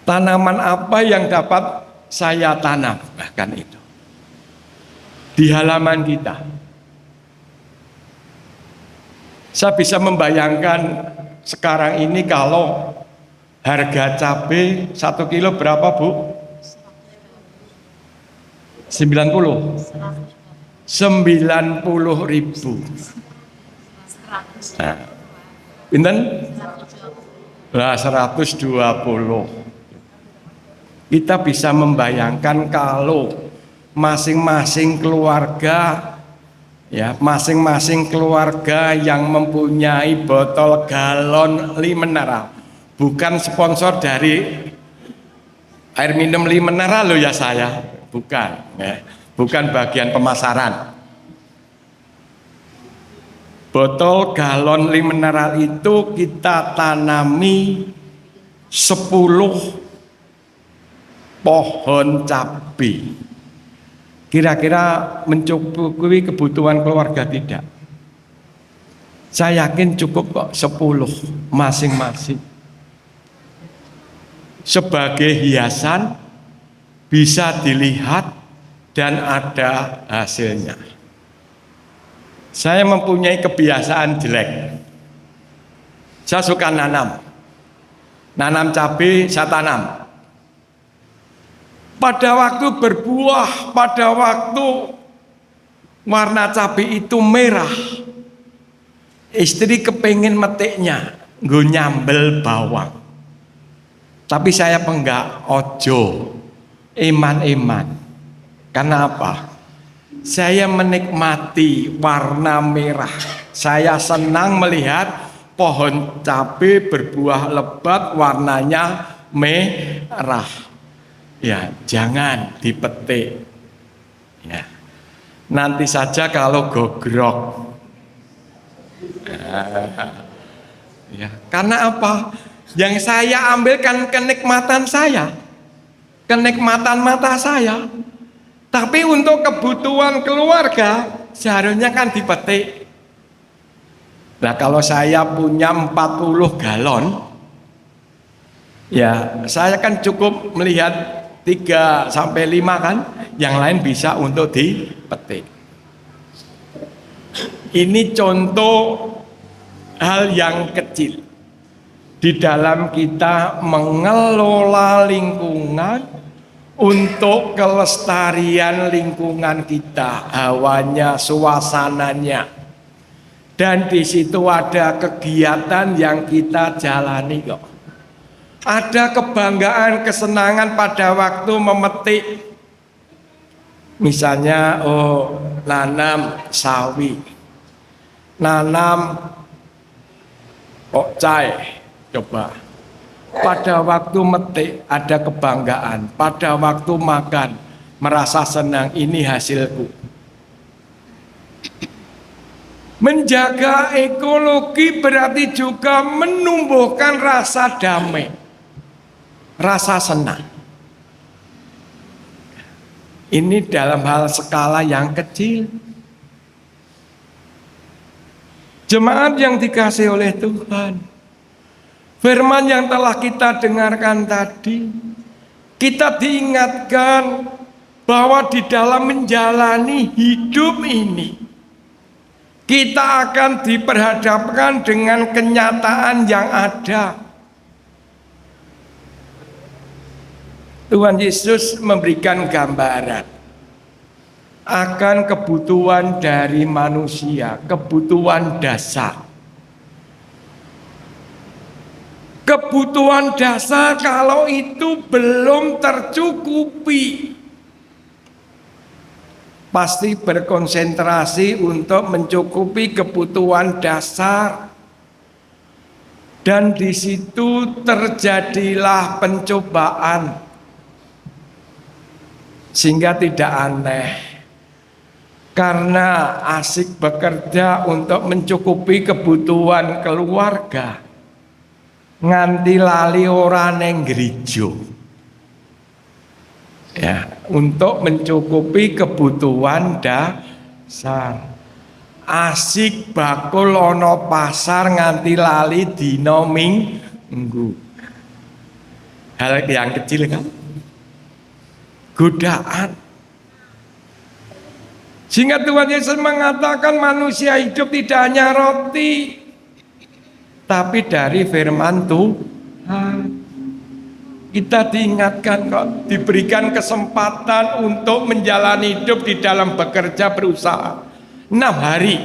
A: Tanaman apa yang dapat saya tanam? Bahkan itu di halaman kita. Saya bisa membayangkan sekarang ini kalau harga cabai 1 kilo berapa, Bu? 90 ribu. Nah, pinten? Lah 120. Kita bisa membayangkan kalau masing-masing keluarga, ya, masing-masing keluarga yang mempunyai botol galon mineral, bukan sponsor dari air minum mineral loh ya saya, bukan, ya, bukan bagian pemasaran. Botol galon mineral itu kita tanami 10 pohon cabai. Kira-kira mencukupi kebutuhan keluarga tidak? Saya yakin cukup kok 10 masing-masing. Sebagai hiasan bisa dilihat dan ada hasilnya. Saya mempunyai kebiasaan jelek. Saya suka nanam cabai saya tanam. Pada waktu berbuah, pada waktu warna cabai itu merah, istri kepingin metiknya, nggo nyambel bawang. Tapi saya penggak, ojo, iman-iman. Karena apa? Saya menikmati warna merah. Saya senang melihat pohon cabai berbuah lebat, warnanya merah. Ya, jangan dipetik. Ya. Nanti saja kalau gogrok. Ya, karena apa? Yang saya ambilkan kenikmatan saya, kenikmatan mata saya. Tapi untuk kebutuhan keluarga seharusnya kan dipetik. Nah, kalau saya punya 40 galon, ya saya kan cukup melihat 3 sampai 5 kan, yang lain bisa untuk dipetik. Ini contoh hal yang kecil di dalam kita mengelola lingkungan untuk kelestarian lingkungan kita, hawanya, suasananya. Dan di situ ada kegiatan yang kita jalani kok. Ada kebanggaan, kesenangan pada waktu memetik. Misalnya, nanam sawi, nanam pokcai, coba. Pada waktu metik ada kebanggaan, pada waktu makan merasa senang, ini hasilku. Menjaga ekologi berarti juga menumbuhkan rasa damai, rasa senang. Ini dalam hal skala yang kecil. Jemaat yang dikasihi oleh Tuhan, firman yang telah kita dengarkan tadi, kita diingatkan bahwa di dalam menjalani hidup ini, kita akan diperhadapkan dengan kenyataan yang ada. Tuhan Yesus memberikan gambaran akan kebutuhan dari manusia, kebutuhan dasar. Kebutuhan dasar kalau itu belum tercukupi, pasti berkonsentrasi untuk mencukupi kebutuhan dasar. Dan di situ terjadilah pencobaan. Sehingga tidak aneh, karena asik bekerja untuk mencukupi kebutuhan keluarga, nganti lali ora neng gereja. Ya, untuk mencukupi kebutuhan dasar. Asik bakul ono pasar nganti lali dina Minggu. Hal yang kecil kan? Godaan. Sehingga Tuhan Yesus mengatakan manusia hidup tidak hanya roti, tapi dari firman Tuhan. Kita diingatkan kok, diberikan kesempatan untuk menjalani hidup di dalam bekerja berusaha. 6 hari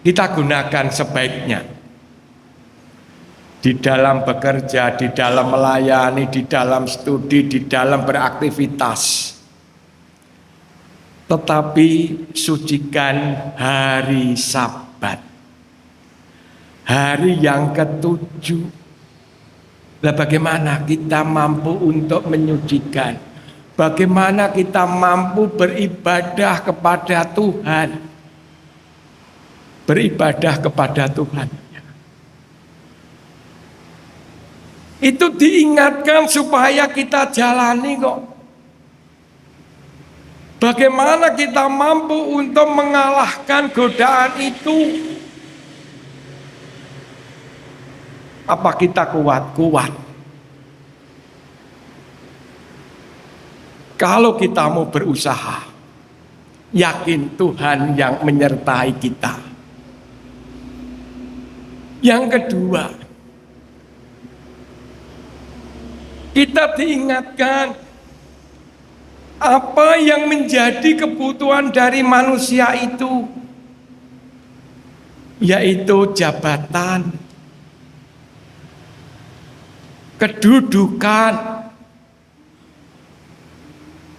A: kita gunakan sebaiknya. Di dalam bekerja, di dalam melayani, di dalam studi, di dalam beraktivitas. Tetapi sucikan hari Sabat, hari yang ke-7. Lah bagaimana kita mampu untuk menyucikan? Bagaimana kita mampu beribadah kepada Tuhan? Beribadah kepada Tuhan. Itu diingatkan supaya kita jalani kok. Bagaimana kita mampu untuk mengalahkan godaan itu? Apa kita kuat-kuat? Kalau kita mau berusaha, yakin Tuhan yang menyertai kita. Yang kedua, kita diingatkan apa yang menjadi kebutuhan dari manusia itu, yaitu jabatan, kedudukan.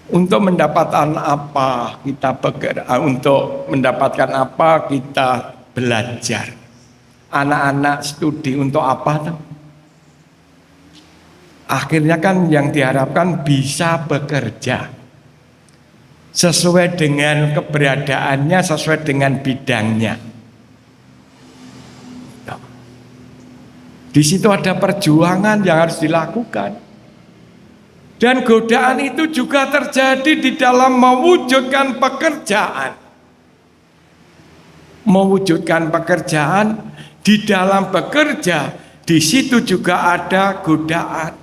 A: Untuk mendapatkan apa kita bekerja, untuk mendapatkan apa kita belajar. Anak-anak studi untuk apa? Akhirnya kan yang diharapkan bisa bekerja sesuai dengan keberadaannya, sesuai dengan bidangnya. Di situ ada perjuangan yang harus dilakukan. Dan godaan itu juga terjadi di dalam mewujudkan pekerjaan. Mewujudkan pekerjaan, di dalam bekerja, di situ juga ada godaan.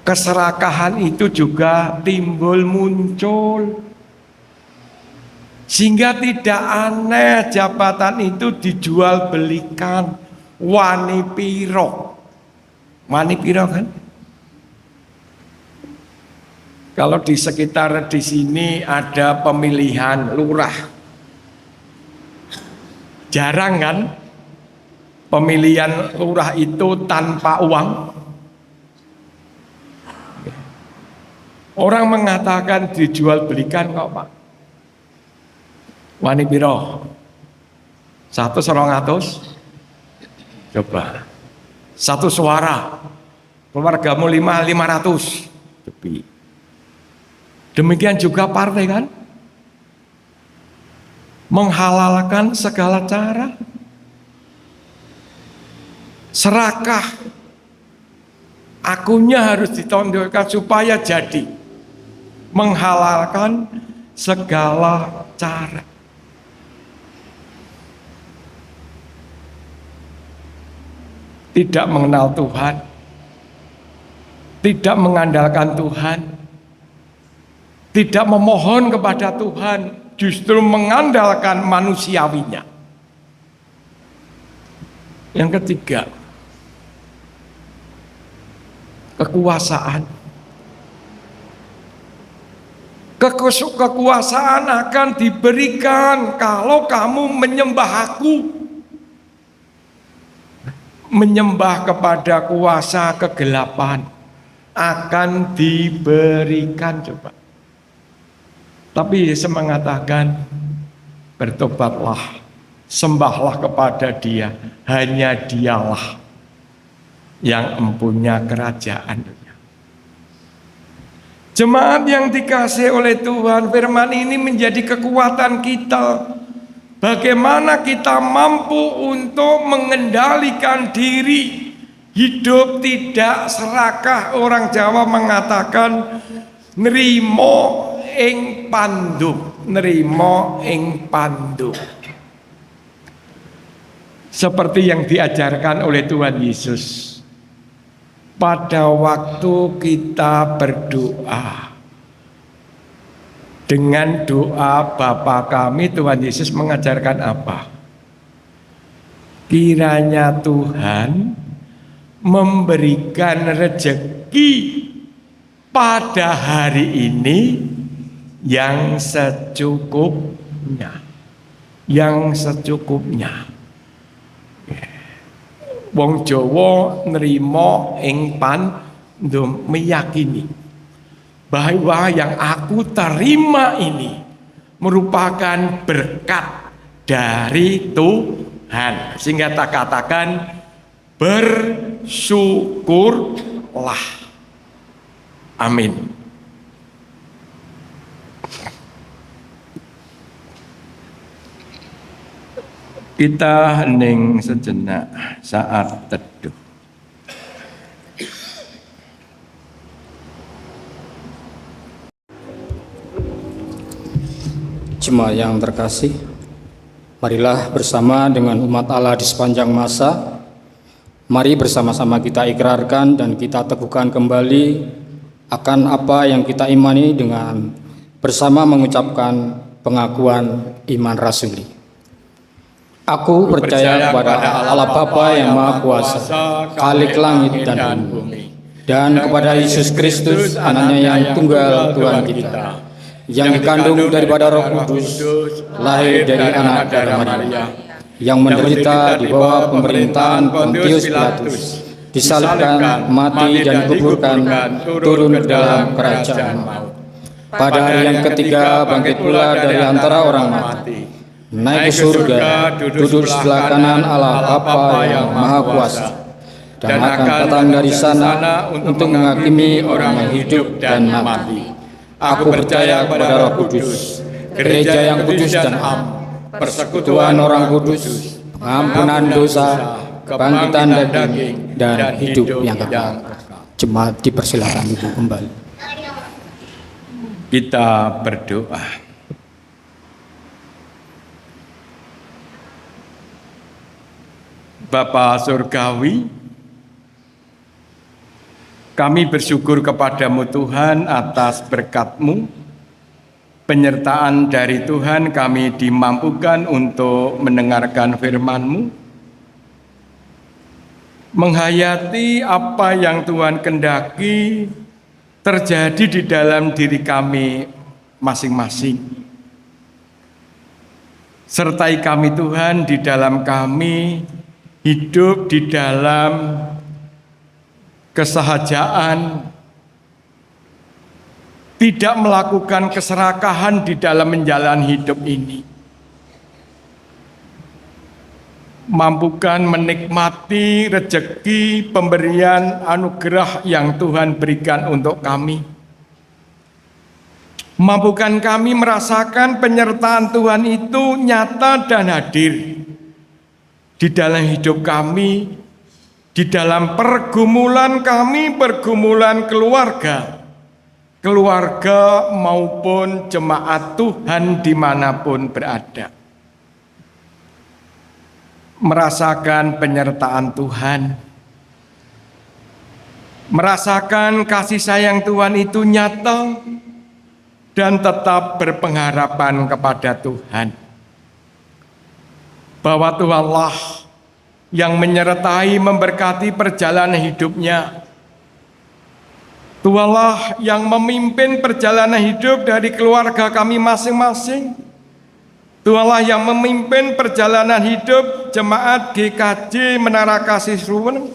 A: keserakahan itu juga timbul muncul. Sehingga tidak aneh jabatan itu dijual belikan. Wani piro. Wani piro kan? Kalau di sekitar di sini ada pemilihan lurah. Jarang kan pemilihan lurah itu tanpa uang. Orang mengatakan dijual belikan kok Pak. Wani piro? 100 200. Coba. 1 suara. Keluargamu 500. Lebih. Demikian juga partai kan? Menghalalkan segala cara. Serakah. Akunnya harus ditonjolkan supaya jadi. Menghalalkan segala cara. Tidak mengenal Tuhan. Tidak mengandalkan Tuhan. Tidak memohon kepada Tuhan, justru mengandalkan manusiawinya. Yang ketiga, kekuasaan. Kekuasaan akan diberikan kalau kamu menyembah aku. Menyembah kepada kuasa kegelapan akan diberikan, coba. Tapi Yesus mengatakan, bertobatlah, sembahlah kepada Dia, hanya Dialah yang mempunyai kerajaan. Jemaat yang dikasihi oleh Tuhan, firman ini menjadi kekuatan kita. Bagaimana kita mampu untuk mengendalikan diri, hidup tidak serakah. Orang Jawa mengatakan nrimo ing pandu, nrimo ing pandu. Seperti yang diajarkan oleh Tuhan Yesus. Pada waktu kita berdoa, dengan doa Bapa kami, Tuhan Yesus mengajarkan apa? Kiranya Tuhan memberikan rezeki pada hari ini yang secukupnya. Yang secukupnya. Wong Jawa nrimo ing pandum, meyakini bahwa yang aku terima ini merupakan berkat dari Tuhan. Sehingga tak katakan bersyukurlah. Amin. Kita hening sejenak saat teduh.
G: Jemaat yang terkasih, marilah bersama dengan umat Allah di sepanjang masa, mari bersama-sama kita ikrarkan dan kita teguhkan kembali akan apa yang kita imani dengan bersama mengucapkan pengakuan iman rasuli. Aku percaya kepada Allah Bapa yang Maha Kuasa, Khalik langit dan bumi, dan kepada Yesus Kristus, anaknya yang tunggal Tuhan kita, yang dikandung daripada Roh Kudus, lahir dari anak darah Maria, yang menderita di bawah pemerintahan Pontius Pilatus, disalibkan, mati dan dikuburkan, turun ke dalam kerajaan maut. Pada hari yang ketiga bangkit pula dari antara orang mati, naik ke surga, duduk sebelah kanan Allah Bapa yang Maha Kuasa, dan akan datang dari sana untuk menghakimi orang yang hidup dan mati. Aku percaya kepada Roh Kudus, gereja yang kudus dan am, persekutuan orang kudus, pengampunan dosa, kebangkitan daging, dan hidup yang kekal. Jemaat dipersilakan duduk kembali.
A: Kita berdoa. Bapa Surgawi, Kami bersyukur kepadamu Tuhan atas berkat-Mu, penyertaan dari Tuhan kami dimampukan untuk mendengarkan firman-Mu, menghayati apa yang Tuhan kendaki terjadi di dalam diri kami masing-masing. Sertai kami Tuhan di dalam kami hidup di dalam kesahajaan, tidak melakukan keserakahan di dalam menjalani hidup ini. Mampukan menikmati rezeki pemberian anugerah yang Tuhan berikan untuk kami. Mampukan kami merasakan penyertaan Tuhan itu nyata dan hadir di dalam hidup kami, di dalam pergumulan kami, pergumulan keluarga maupun jemaat Tuhan dimanapun berada. Merasakan penyertaan Tuhan, merasakan kasih sayang Tuhan itu nyata dan tetap berpengharapan kepada Tuhan. Bahwa Tuhanlah yang menyertai, memberkati perjalanan hidupnya. Tuhanlah yang memimpin perjalanan hidup dari keluarga kami masing-masing. Tuhanlah yang memimpin perjalanan hidup jemaat GKJ Menara Kasih Suwun.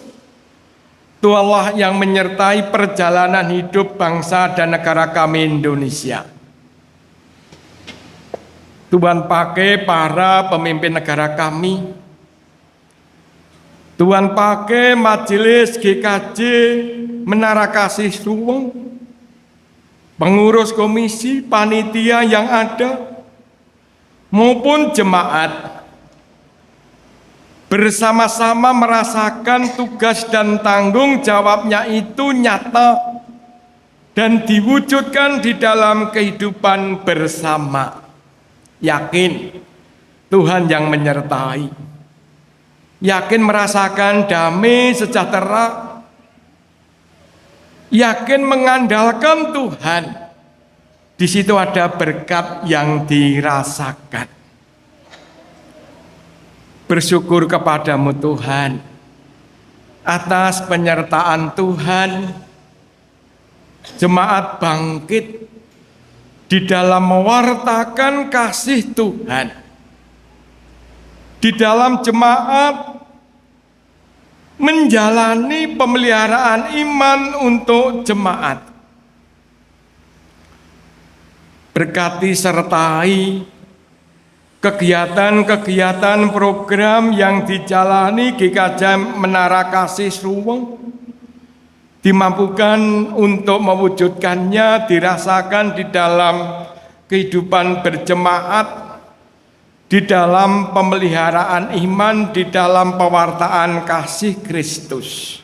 A: Tuhanlah yang menyertai perjalanan hidup bangsa dan negara kami Indonesia. Tuhan pakai para pemimpin negara kami. Tuhan pakai majelis GKJ Menara Kasih Suwung, pengurus komisi, panitia yang ada, maupun jemaat, bersama-sama merasakan tugas dan tanggung jawabnya itu nyata dan diwujudkan di dalam kehidupan bersama. Yakin Tuhan yang menyertai. Yakin merasakan damai sejahtera, yakin mengandalkan Tuhan. Di situ ada berkat yang dirasakan. Bersyukur kepadamu Tuhan atas penyertaan Tuhan. Jemaat bangkit di dalam mewartakan kasih Tuhan. Di dalam jemaat menjalani pemeliharaan iman untuk jemaat. Berkati sertai kegiatan-kegiatan program yang dijalani GKJ Menara Kasih Suwung, dimampukan untuk mewujudkannya, dirasakan di dalam kehidupan berjemaat, di dalam pemeliharaan iman, di dalam pewartaan kasih Kristus.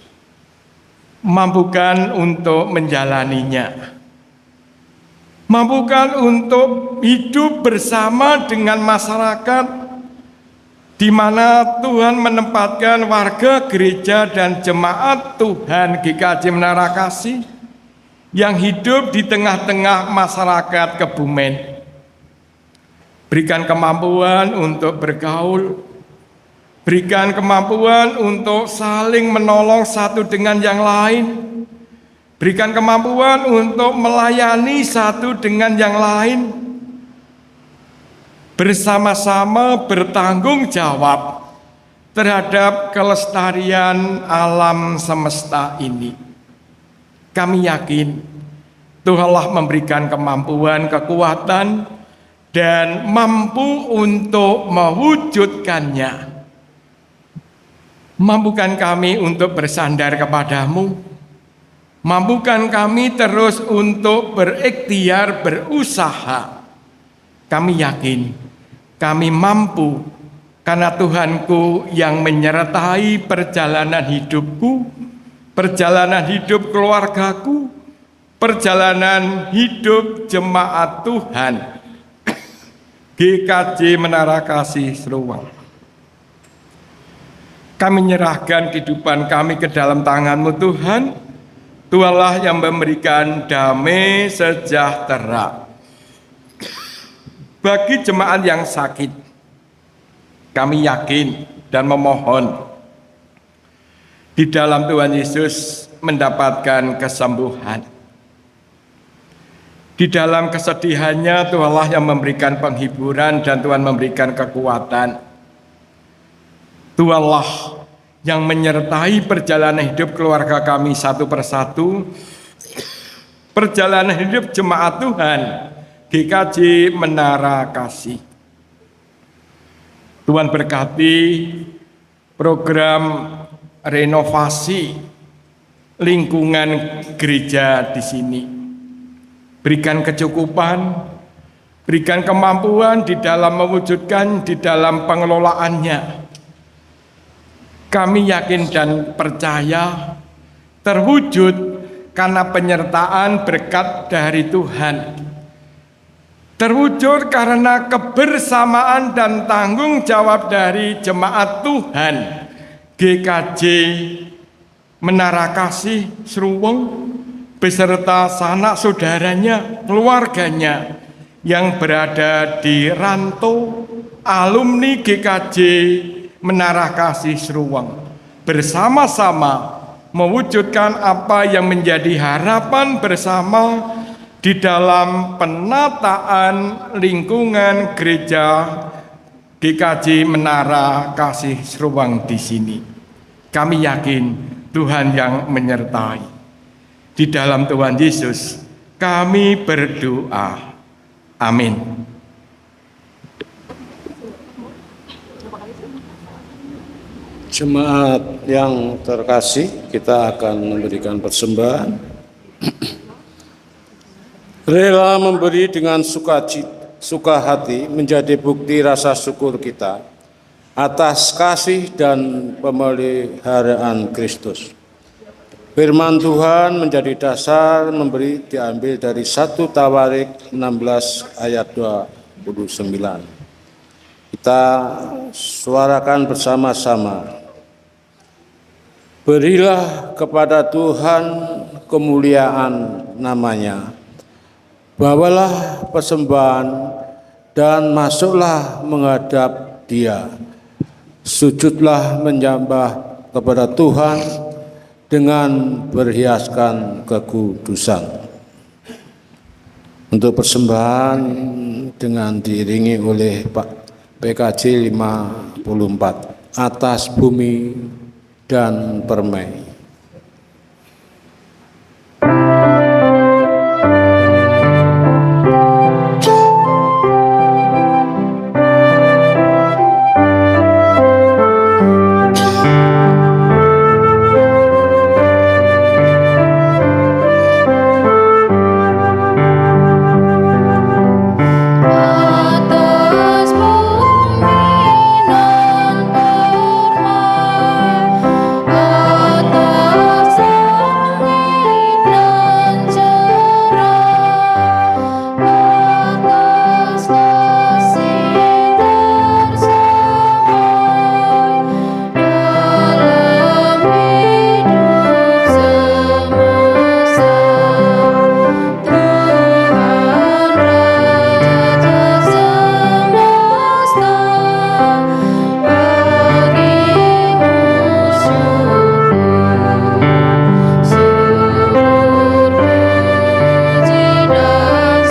A: Mampukan untuk menjalaninya. Mampukan untuk hidup bersama dengan masyarakat, di mana Tuhan menempatkan warga gereja dan jemaat Tuhan GKJ Menara Kasih yang hidup di tengah-tengah masyarakat Kebumen. Berikan kemampuan untuk bergaul, berikan kemampuan untuk saling menolong satu dengan yang lain, berikan kemampuan untuk melayani satu dengan yang lain, bersama-sama bertanggung jawab terhadap kelestarian alam semesta ini. Kami yakin Tuhanlah memberikan kemampuan, kekuatan, dan mampu untuk mewujudkannya. Mampukan kami untuk bersandar kepadamu. Mampukan kami terus untuk berikhtiar, berusaha. Kami yakin, kami mampu karena Tuhanku yang menyertai perjalanan hidupku, perjalanan hidup keluargaku, perjalanan hidup jemaat Tuhan GKJ Menara Kasih Suwung. Kami menyerahkan kehidupan kami ke dalam tangan-Mu Tuhan, Tuhanlah yang memberikan damai sejahtera. Bagi jemaat yang sakit, kami yakin dan memohon di dalam Tuhan Yesus mendapatkan kesembuhan. Di dalam kesedihannya, Tuhanlah yang memberikan penghiburan dan Tuhan memberikan kekuatan. Tuhanlah yang menyertai perjalanan hidup keluarga kami satu persatu, perjalanan hidup jemaat Tuhan, GKJ Menara Kasih. Tuhan berkati program renovasi lingkungan gereja di sini. Berikan kecukupan, berikan kemampuan di dalam mewujudkan, di dalam pengelolaannya. Kami yakin dan percaya terwujud karena penyertaan berkat dari Tuhan. Terwujud karena kebersamaan dan tanggung jawab dari jemaat Tuhan GKJ Menara Kasih Sruweng beserta sanak saudaranya, keluarganya yang berada di rantau, alumni GKJ Menara Kasih Sruweng, bersama-sama mewujudkan apa yang menjadi harapan bersama di dalam penataan lingkungan gereja GKJ Menara Kasih Sruweng di sini. Kami yakin Tuhan yang menyertai. Di dalam Tuhan Yesus kami berdoa. Amin.
H: Jemaat yang terkasih, kita akan memberikan persembahan. Rela memberi dengan suka hati menjadi bukti rasa syukur kita atas kasih dan pemeliharaan Kristus. Firman Tuhan menjadi dasar memberi diambil dari 1 Tawarik 16 ayat 29. Kita suarakan bersama-sama. Berilah kepada Tuhan kemuliaan namanya. Bawalah persembahan dan masuklah menghadap Dia. Sujudlah menyembah kepada Tuhan dengan berhiaskan kekudusan. Untuk persembahan dengan diiringi oleh Pak PKJ 54 atas bumi dan permai.
B: Atas bumi nan permai, atas langit nan cerah, atas kasih tersamai dalam hidup semesta. Tuhan Raja semesta, bagimu syukur, puji dan sembah. Atas tiap kurnia pada bangkitan nyata, atas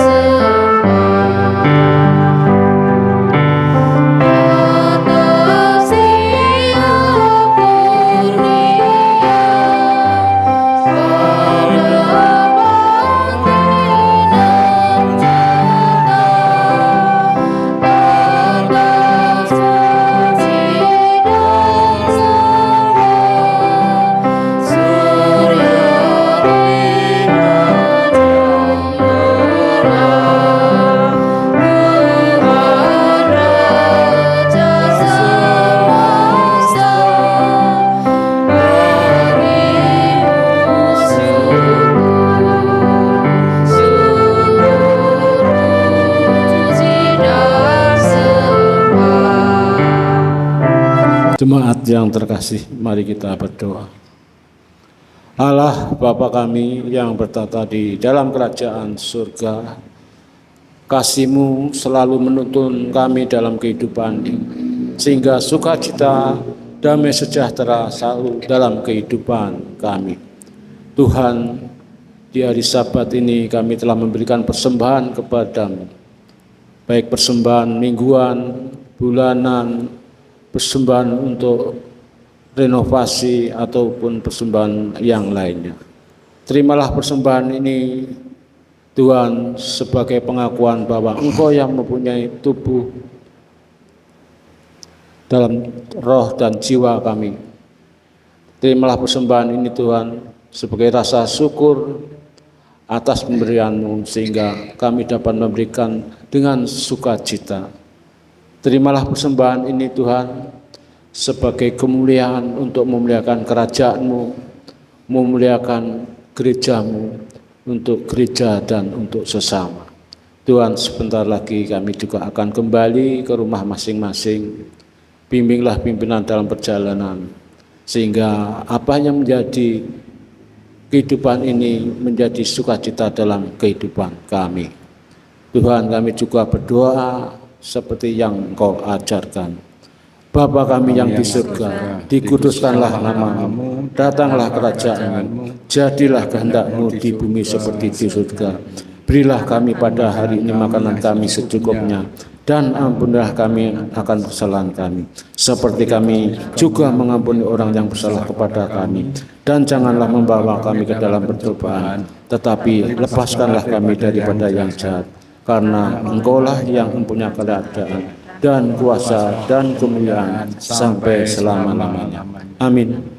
B: puji dan sembah, surya bintang rembulan. Tuhan Raja semesta, bagimu syukur, puji dan sembah.
H: Jemaat yang terkasih, mari kita berdoa. Allah Bapa kami yang bertata di dalam kerajaan surga, kasih-Mu selalu menuntun kami dalam kehidupan ini, sehingga sukacita, damai sejahtera selalu dalam kehidupan kami. Tuhan, di hari Sabat ini kami telah memberikan persembahan kepada-Mu, baik persembahan mingguan, bulanan, persembahan untuk renovasi ataupun persembahan yang lainnya. Terimalah persembahan ini Tuhan sebagai pengakuan bahwa Engkau yang mempunyai tubuh dalam roh dan jiwa kami. Terimalah persembahan ini Tuhan sebagai rasa syukur atas pemberian-Mu, sehingga kami dapat memberikan dengan sukacita. Terimalah persembahan ini Tuhan sebagai kemuliaan untuk memuliakan kerajaan-Mu, memuliakan gereja-Mu, untuk gereja dan untuk sesama. Tuhan, sebentar lagi kami juga akan kembali ke rumah masing-masing. Bimbinglah pimpinan dalam perjalanan, sehingga apa yang menjadi kehidupan ini menjadi sukacita dalam kehidupan kami. Tuhan, kami juga berdoa seperti yang Engkau ajarkan. Bapa kami yang di surga, dikuduskanlah nama-Mu, datanglah kerajaan-Mu, jadilah kehendak-Mu di bumi seperti di surga. Berilah kami pada hari ini makanan kami secukupnya, dan ampunilah kami akan kesalahan kami, seperti kami juga mengampuni orang yang bersalah kepada kami. Dan janganlah membawa kami ke dalam percobaan, tetapi lepaskanlah kami daripada yang jahat, karena Engkau-lah yang mempunyai keadaan dan kuasa dan kemuliaan sampai selama-lamanya. Amin.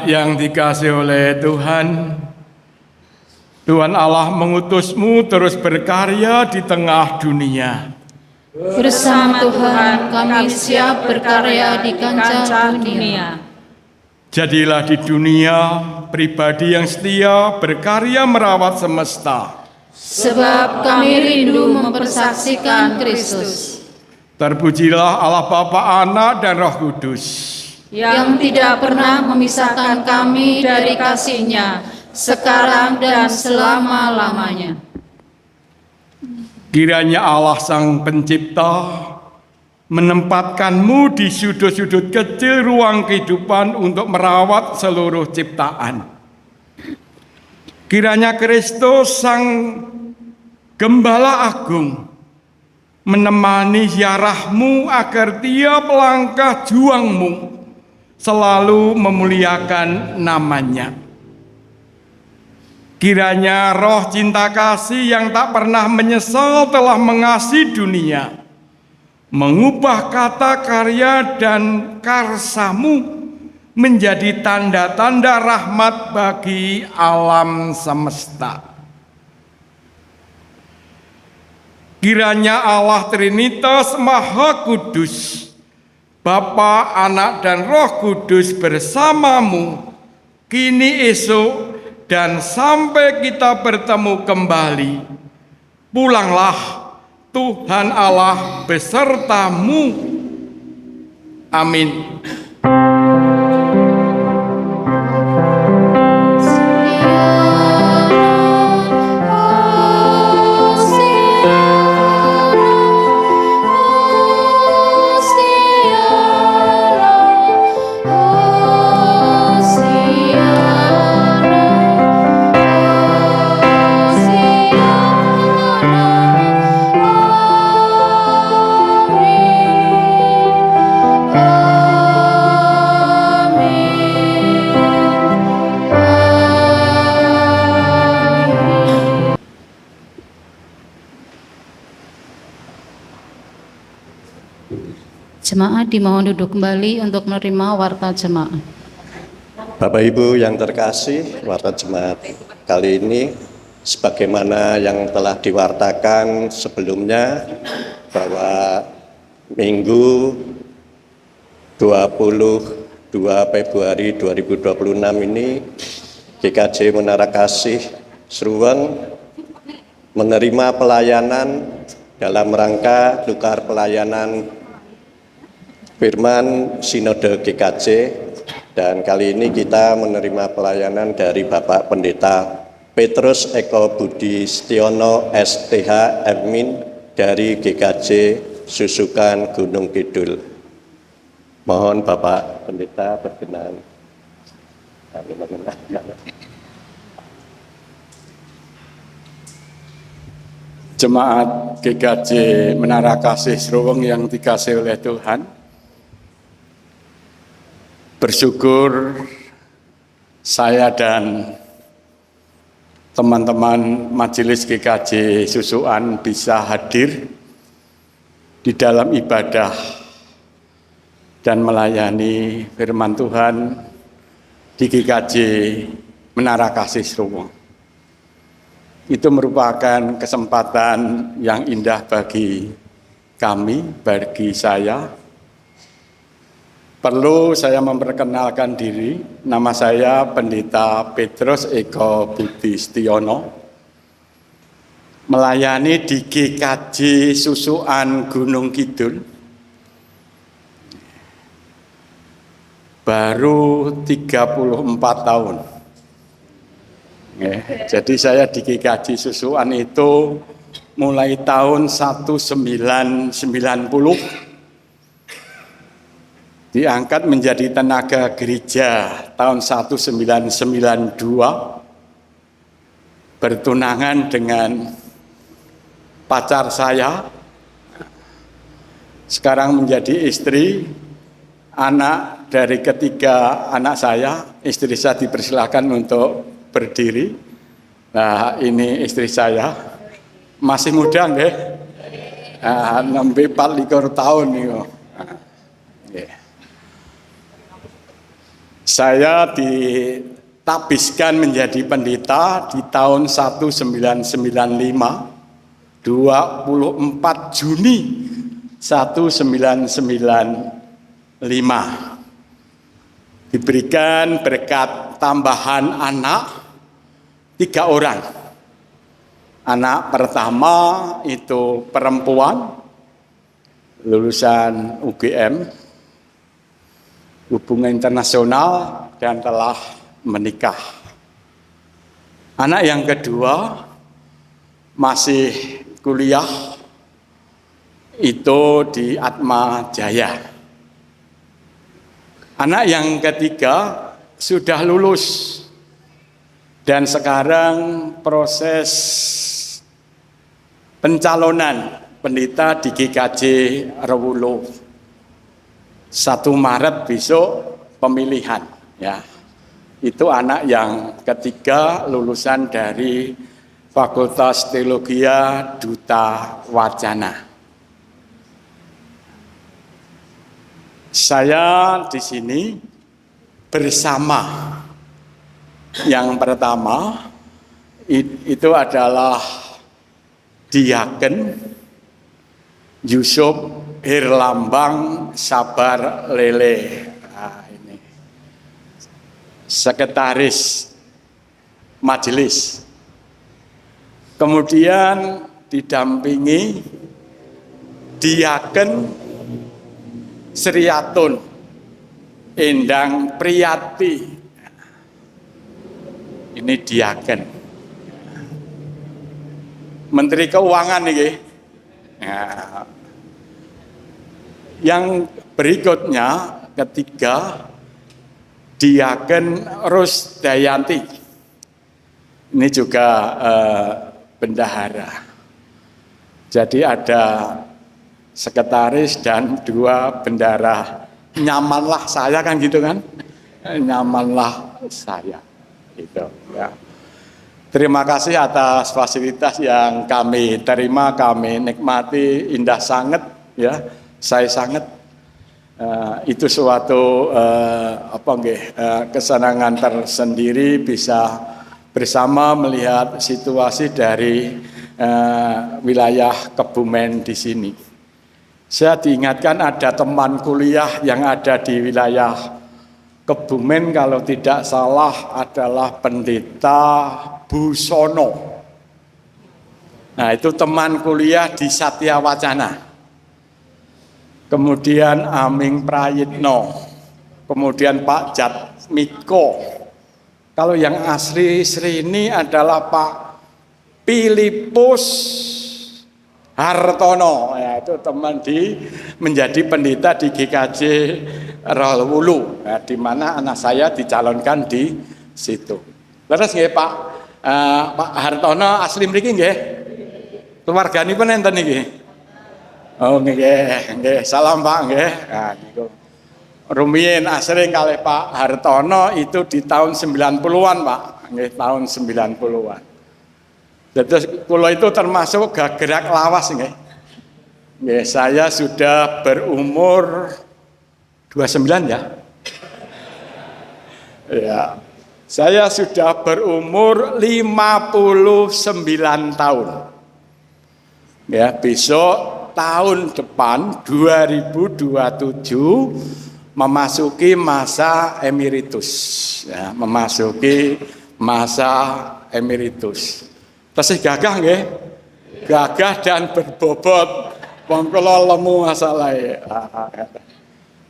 A: yang dikasihi oleh Tuhan, Tuhan Allah mengutus-Mu terus berkarya di tengah dunia.
B: Bersama Tuhan kami siap berkarya di kancah dunia.
A: Jadilah di dunia pribadi yang setia berkarya merawat semesta.
B: Sebab kami rindu mempersaksikan Kristus
A: Terpujilah Allah Bapa, Anak, dan Roh Kudus,
B: yang tidak pernah memisahkan kami dari kasih-Nya sekarang dan selama-lamanya.
A: Kiranya Allah Sang Pencipta menempatkanmu di sudut-sudut kecil ruang kehidupan untuk merawat seluruh ciptaan. Kiranya Kristus Sang Gembala Agung menemani ziarahmu agar tiap langkah juangmu selalu memuliakan namanya. Kiranya roh cinta kasih yang tak pernah menyesal telah mengasihi dunia, mengubah kata, karya, dan karsamu menjadi tanda-tanda rahmat bagi alam semesta. Kiranya Allah Trinitas Maha Kudus, Bapa, Anak, dan Roh Kudus bersamamu, kini, esok, dan sampai kita bertemu kembali. Pulanglah, Tuhan Allah besertamu. Amin.
B: Jemaat dimohon duduk kembali untuk menerima warta jemaat.
C: Bapak Ibu yang terkasih, warta jemaat kali ini sebagaimana yang telah diwartakan sebelumnya bahwa Minggu 22 Februari 2026 ini GKJ Menara Kasih Sruweng menerima pelayanan dalam rangka tukar pelayanan Firman Sinode GKJ, dan kali ini kita menerima pelayanan dari Bapak Pendeta Petrus Eko Budi Setiono STH Admin dari GKJ Susukan Gunung Kidul. Mohon Bapak Pendeta berkenan.
I: Jemaat GKJ Menara Kasih Sruweng yang dikasihi oleh Tuhan, bersyukur saya dan teman-teman Majelis GKJ Susukan bisa hadir di dalam ibadah dan melayani firman Tuhan di GKJ Menara Kasih Sruweng. Itu merupakan kesempatan yang indah bagi kami, bagi saya. Perlu saya memperkenalkan diri, nama saya Pendeta Petrus Eko Budi Setiono, melayani di GKJ Susukan Gunung Kidul, baru 34 tahun. Jadi saya di GKJ Susukan itu mulai tahun 1990, diangkat menjadi tenaga gereja tahun 1992, bertunangan dengan pacar saya, sekarang menjadi istri, anak dari ketiga anak saya. Istri saya dipersilakan untuk berdiri. Nah, ini istri saya, masih muda nggih, 44 tahun nih. Saya ditabiskan menjadi pendeta di tahun 1995, 24 Juni 1995. Diberikan berkat tambahan anak 3 orang. Anak pertama itu perempuan, lulusan UGM, hubungan internasional, dan telah menikah. Anak yang kedua masih kuliah, itu di Atma Jaya. Anak yang ketiga sudah lulus dan sekarang proses pencalonan pendeta di GKJ Rewulo. 1 Maret besok pemilihan, ya. Itu anak yang ketiga lulusan dari Fakultas Teologi Duta Wacana. Saya di sini bersama yang pertama itu adalah Diaken Yusuf Herlambang Sabar Lele. Nah, ini sekretaris majelis. Kemudian didampingi Diaken Sriatun Endang Priyati. Ini Diaken. Menteri Keuangan ini. Nah, yang berikutnya ketiga Diaken Rusdayanti. Ini juga bendahara. Jadi ada sekretaris dan 2 bendahara. Nyamanlah saya kan gitu kan? Nyamanlah saya. Gitu ya. Terima kasih atas fasilitas yang kami terima, kami nikmati, indah sangat ya. Saya sangat itu suatu kesenangan tersendiri bisa bersama melihat situasi dari wilayah Kebumen di sini. Saya diingatkan ada teman kuliah yang ada di wilayah Kebumen, kalau tidak salah adalah Pendeta Busono. Nah, itu teman kuliah di Satya Wacana. Kemudian Aming Prayitno, kemudian Pak Jatmiko. Kalau yang asli Srini adalah Pak Filipus Hartono, ya, itu teman menjadi pendeta di GKJ Rewulo, ya, di mana anak saya dicalonkan di situ. Leres nggih Pak Hartono asli mriki nggih? Keluarganipun enten niki? Oh nggih, salam Pak nggih. Nah, niku. Rumiyin asring kalih Pak Hartono itu di tahun 90-an Pak, nggih tahun 90-an. Jadi kula itu termasuk gerak lawas nggih. Nggih, saya sudah berumur 29 ya. Ya. Saya sudah berumur 59 tahun. Ya, besok tahun depan 2027 memasuki masa emeritus. Ya, memasuki masa emeritus. Tesih gagah nggih? Gagah dan berbobot. Wong kula lemu masalahe.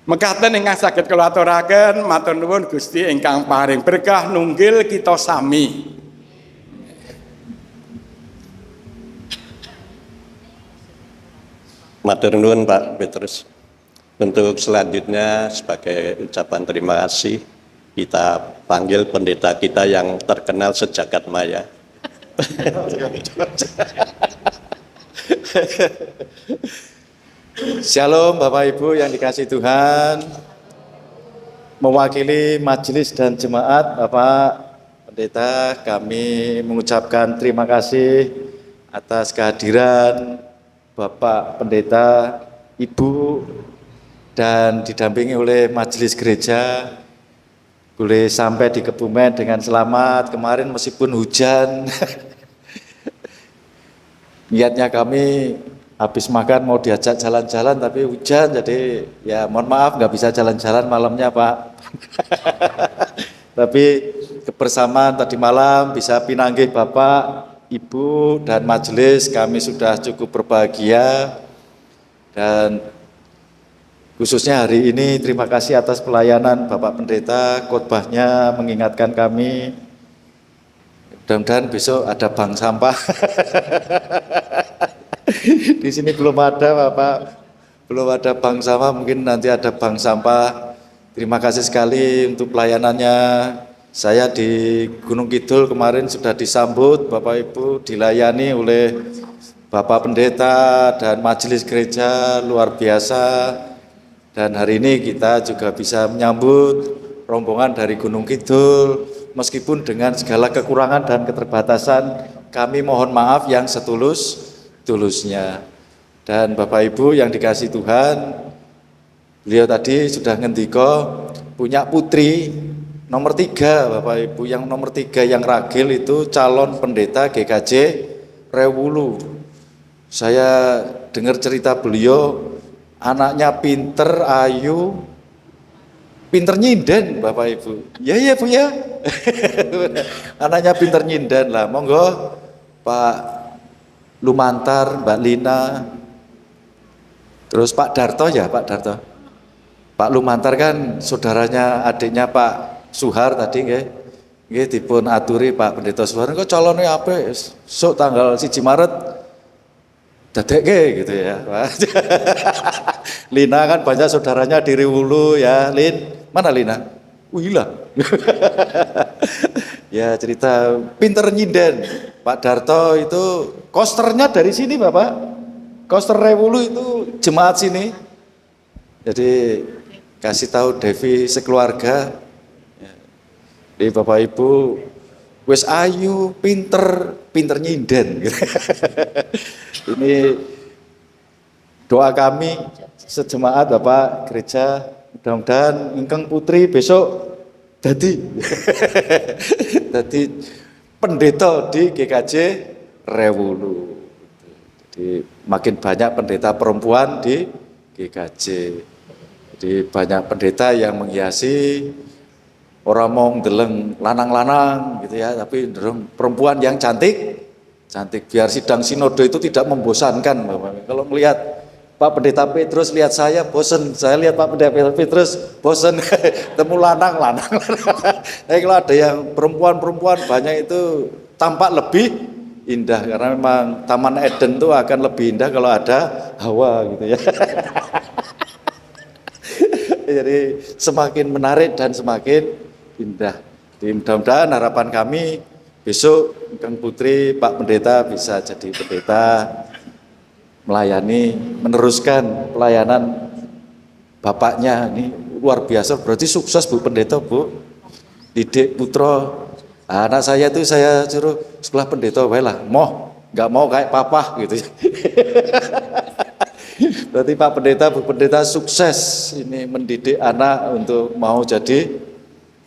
I: Mekaten ingkang saged kula aturaken, matur nuwun Gusti ingkang paring berkah nunggil kita sami.
C: Matur nuwun Pak Petrus. Untuk selanjutnya sebagai ucapan terima kasih kita panggil pendeta kita yang terkenal sejagat maya.
J: Shalom Bapak Ibu yang dikasihi Tuhan. Mewakili majelis dan jemaat Bapak Pendeta, kami mengucapkan terima kasih atas kehadiran Bapak Pendeta, Ibu, dan didampingi oleh majelis gereja boleh sampai di Kebumen dengan selamat. Kemarin meskipun hujan, niatnya kami habis makan mau diajak jalan-jalan tapi hujan, jadi ya mohon maaf nggak bisa jalan-jalan malamnya Pak. Tapi kebersamaan tadi malam bisa pinanggih Bapak, Ibu, dan majelis, kami sudah cukup berbahagia. Dan khususnya hari ini terima kasih atas pelayanan Bapak Pendeta, khotbahnya mengingatkan kami. Mudah-mudahan besok ada bank sampah. Di sini belum ada Bapak, belum ada bank sampah, mungkin nanti ada bank sampah. Terima kasih sekali untuk pelayanannya. Saya di Gunung Kidul kemarin sudah disambut Bapak Ibu, dilayani oleh Bapak Pendeta dan majelis gereja luar biasa. Dan hari ini kita juga bisa menyambut rombongan dari Gunung Kidul, meskipun dengan segala kekurangan dan keterbatasan, kami mohon maaf yang setulus-tulusnya. Dan Bapak Ibu yang dikasihi Tuhan, beliau tadi sudah ngendiko punya putri nomor 3 Bapak Ibu, yang nomor 3 yang ragil itu calon pendeta GKJ Rewulu. Saya dengar cerita beliau, anaknya pinter, ayu, pinter nyinden Bapak Ibu. Ya Bu ya. Anaknya pinter nyinden lah. Monggo Pak Lumantar, Mbak Lina, terus Pak Darto ya, Pak Darto. Pak Lumantar kan saudaranya adiknya Pak Suhar tadi nggih dipun aturi Pak Pendeta Suhar kok calonnya apa? Sok tanggal 1 Maret dadekke gitu ya. Lina kan banyak saudaranya di Riwulu ya, Lin. Mana Lina? Hilang. Ya cerita pinter nyinden. Pak Darto itu kosternya dari sini Bapak. Koster Riwulu itu jemaat sini. Jadi kasih tahu Devi sekeluarga. Jadi Bapak Ibu wes ayu, pinter nyinden. Ini doa kami sejemaat Bapak gereja, mudah-mudahan ingkang putri besok dadi pendeta di GKJ Rewulu. Jadi makin banyak pendeta perempuan di GKJ. Jadi banyak pendeta yang menghiasi, orang mau ndeleng lanang-lanang gitu ya, tapi perempuan yang cantik biar sidang sinode itu tidak membosankan Bapak. Kalau melihat Pak Pendeta Petrus lihat saya bosen, saya lihat Pak Pendeta Petrus bosen, temu lanang-lanang. Tapi kalau ada yang perempuan-perempuan banyak itu tampak lebih indah, karena memang Taman Eden itu akan lebih indah kalau ada Hawa gitu ya. Jadi semakin menarik dan semakin indah. Jadi mudah-mudahan harapan kami besok Kang Putri, Pak Pendeta bisa jadi pendeta, melayani, meneruskan pelayanan bapaknya. Ini luar biasa, berarti sukses Bu Pendeta, Bu. Didik putra, anak saya itu saya suruh sekolah pendeta, lah, nggak mau kayak papa gitu. Berarti Pak Pendeta, Bu Pendeta sukses ini mendidik anak untuk mau jadi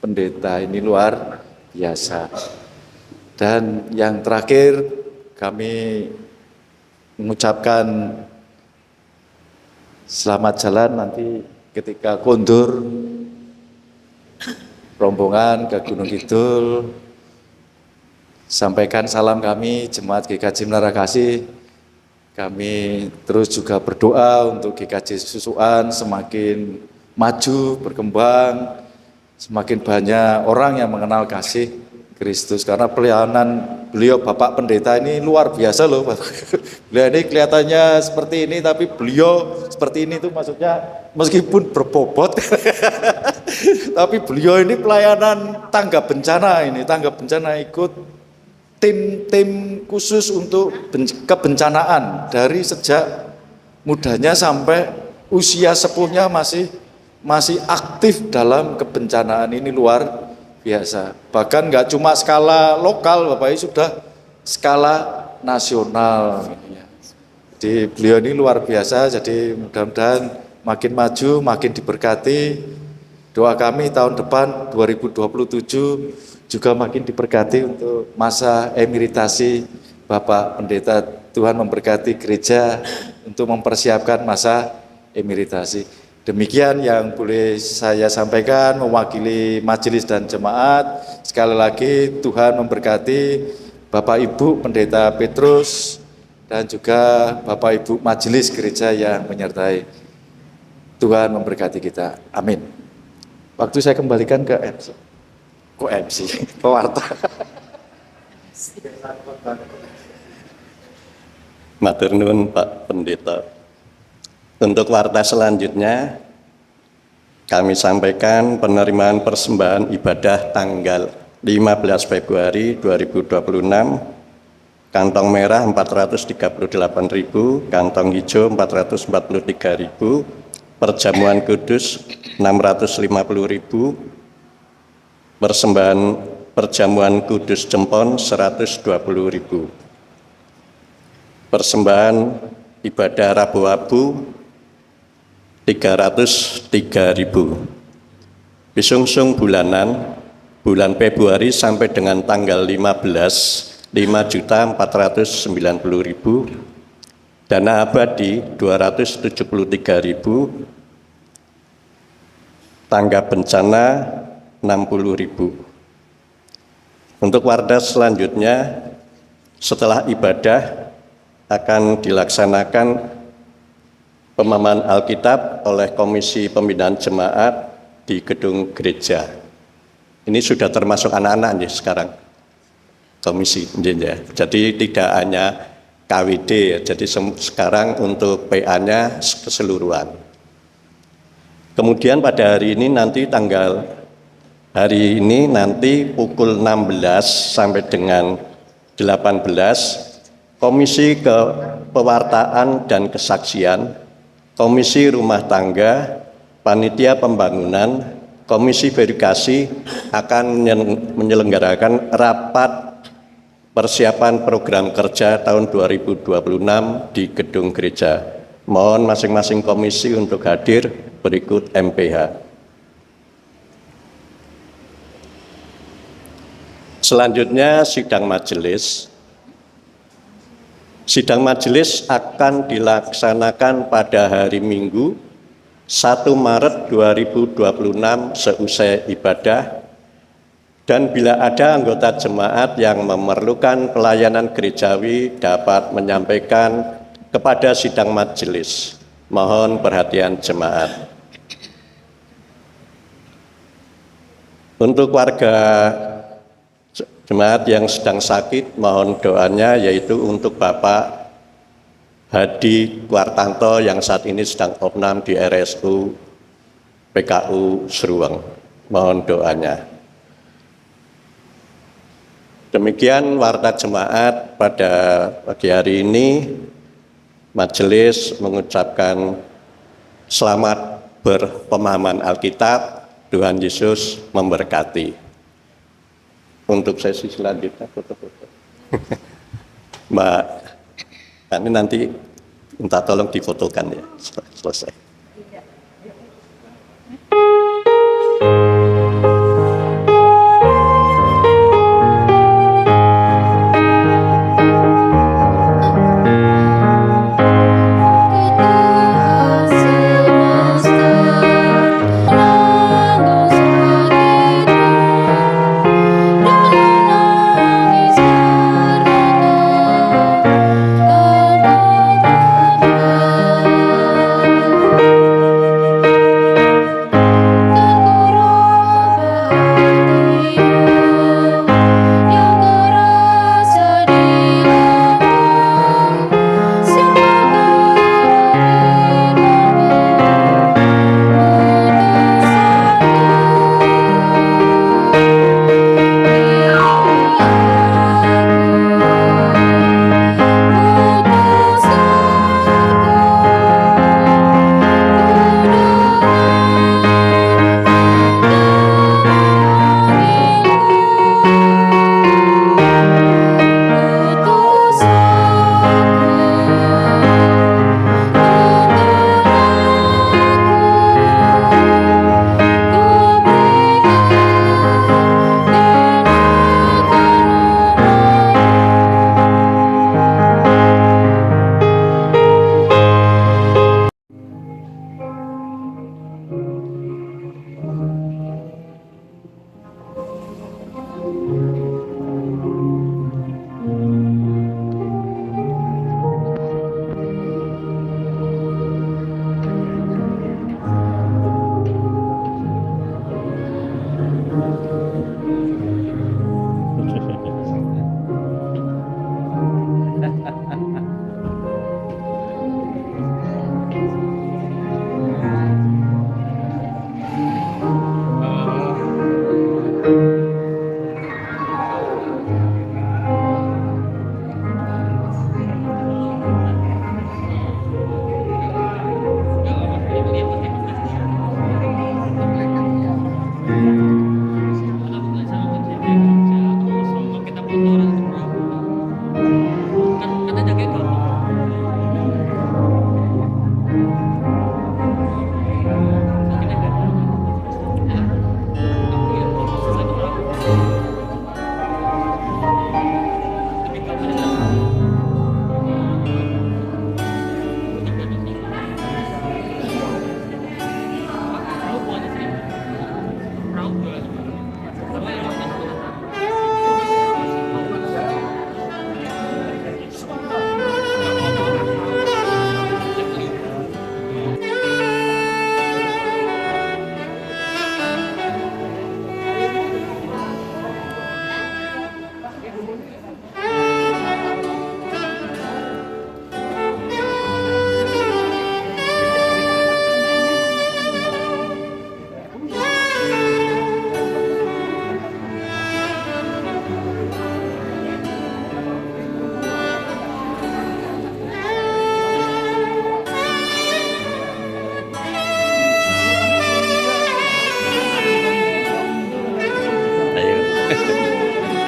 J: pendeta, ini luar biasa. Dan yang terakhir kami mengucapkan selamat jalan nanti ketika kondur rombongan ke Gunung Kidul. Sampaikan salam kami Jemaat GKJ Menara Kasih. Kami terus juga berdoa untuk GKJ Susukan semakin maju, berkembang, semakin banyak orang yang mengenal kasih Kristus, karena pelayanan beliau Bapak Pendeta ini luar biasa loh. Beliau ini kelihatannya seperti ini, tapi beliau seperti ini tuh maksudnya meskipun berbobot, tapi beliau ini pelayanan tanggap bencana ikut tim khusus untuk kebencanaan dari sejak mudanya sampai usia sepuhnya masih aktif dalam kebencanaan, ini luar biasa. Bahkan nggak cuma skala lokal, Bapak Ibu, sudah skala nasional. Jadi beliau ini luar biasa. Jadi mudah-mudahan makin maju, makin diberkati. Doa kami tahun depan 2027 juga makin diberkati untuk masa emeritasi Bapak Pendeta. Tuhan memberkati gereja untuk mempersiapkan masa emeritasi. Demikian yang boleh saya sampaikan mewakili majelis dan jemaat. Sekali lagi Tuhan memberkati Bapak Ibu Pendeta Petrus dan juga Bapak Ibu majelis gereja yang menyertai. Tuhan memberkati kita. Amin. Waktu saya kembalikan ke MC. Kok MC? Pewarta.
C: Matur nuwun Pak Pendeta. Untuk warta selanjutnya, kami sampaikan penerimaan persembahan ibadah tanggal 15 Februari 2026, kantong merah 438.000, kantong hijau 443.000, perjamuan kudus 650.000, persembahan perjamuan kudus jempon 120.000, persembahan ibadah Rabu-Abu 303.000. Bisungsung bulanan bulan Februari sampai dengan tanggal 15 5.490.000, dana abadi 273.000, tangga bencana 60.000. Untuk warda selanjutnya, setelah ibadah akan dilaksanakan pemahaman Alkitab oleh Komisi Pembinaan Jemaat di gedung gereja. Ini sudah termasuk anak-anak nih sekarang, komisi. Jadi tidak hanya KWD, jadi sekarang untuk PA-nya keseluruhan. Kemudian pada hari ini nanti pukul 16 sampai dengan 18, Komisi Kepewartaan dan Kesaksian, Komisi Rumah Tangga, Panitia Pembangunan, Komisi Verifikasi akan menyelenggarakan rapat persiapan program kerja tahun 2026 di gedung gereja. Mohon masing-masing komisi untuk hadir berikut MPH. Selanjutnya sidang majelis. Sidang majelis akan dilaksanakan pada hari Minggu 1 Maret 2026 seusai ibadah, dan bila ada anggota jemaat yang memerlukan pelayanan gerejawi dapat menyampaikan kepada sidang majelis. Mohon perhatian jemaat. Untuk warga jemaat yang sedang sakit, mohon doanya, yaitu untuk Bapak Hadi Kuartanto yang saat ini sedang opnam di RSU PKU Seruang. Mohon doanya. Demikian warta jemaat pada pagi hari ini. Majelis mengucapkan selamat berpemahaman Alkitab. Tuhan Yesus memberkati. Untuk sesi selanjutnya foto-foto. Mbak, ini nanti minta tolong difotokan ya, selesai.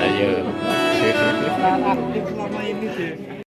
C: Ayo.
K: aktif selama ini deh.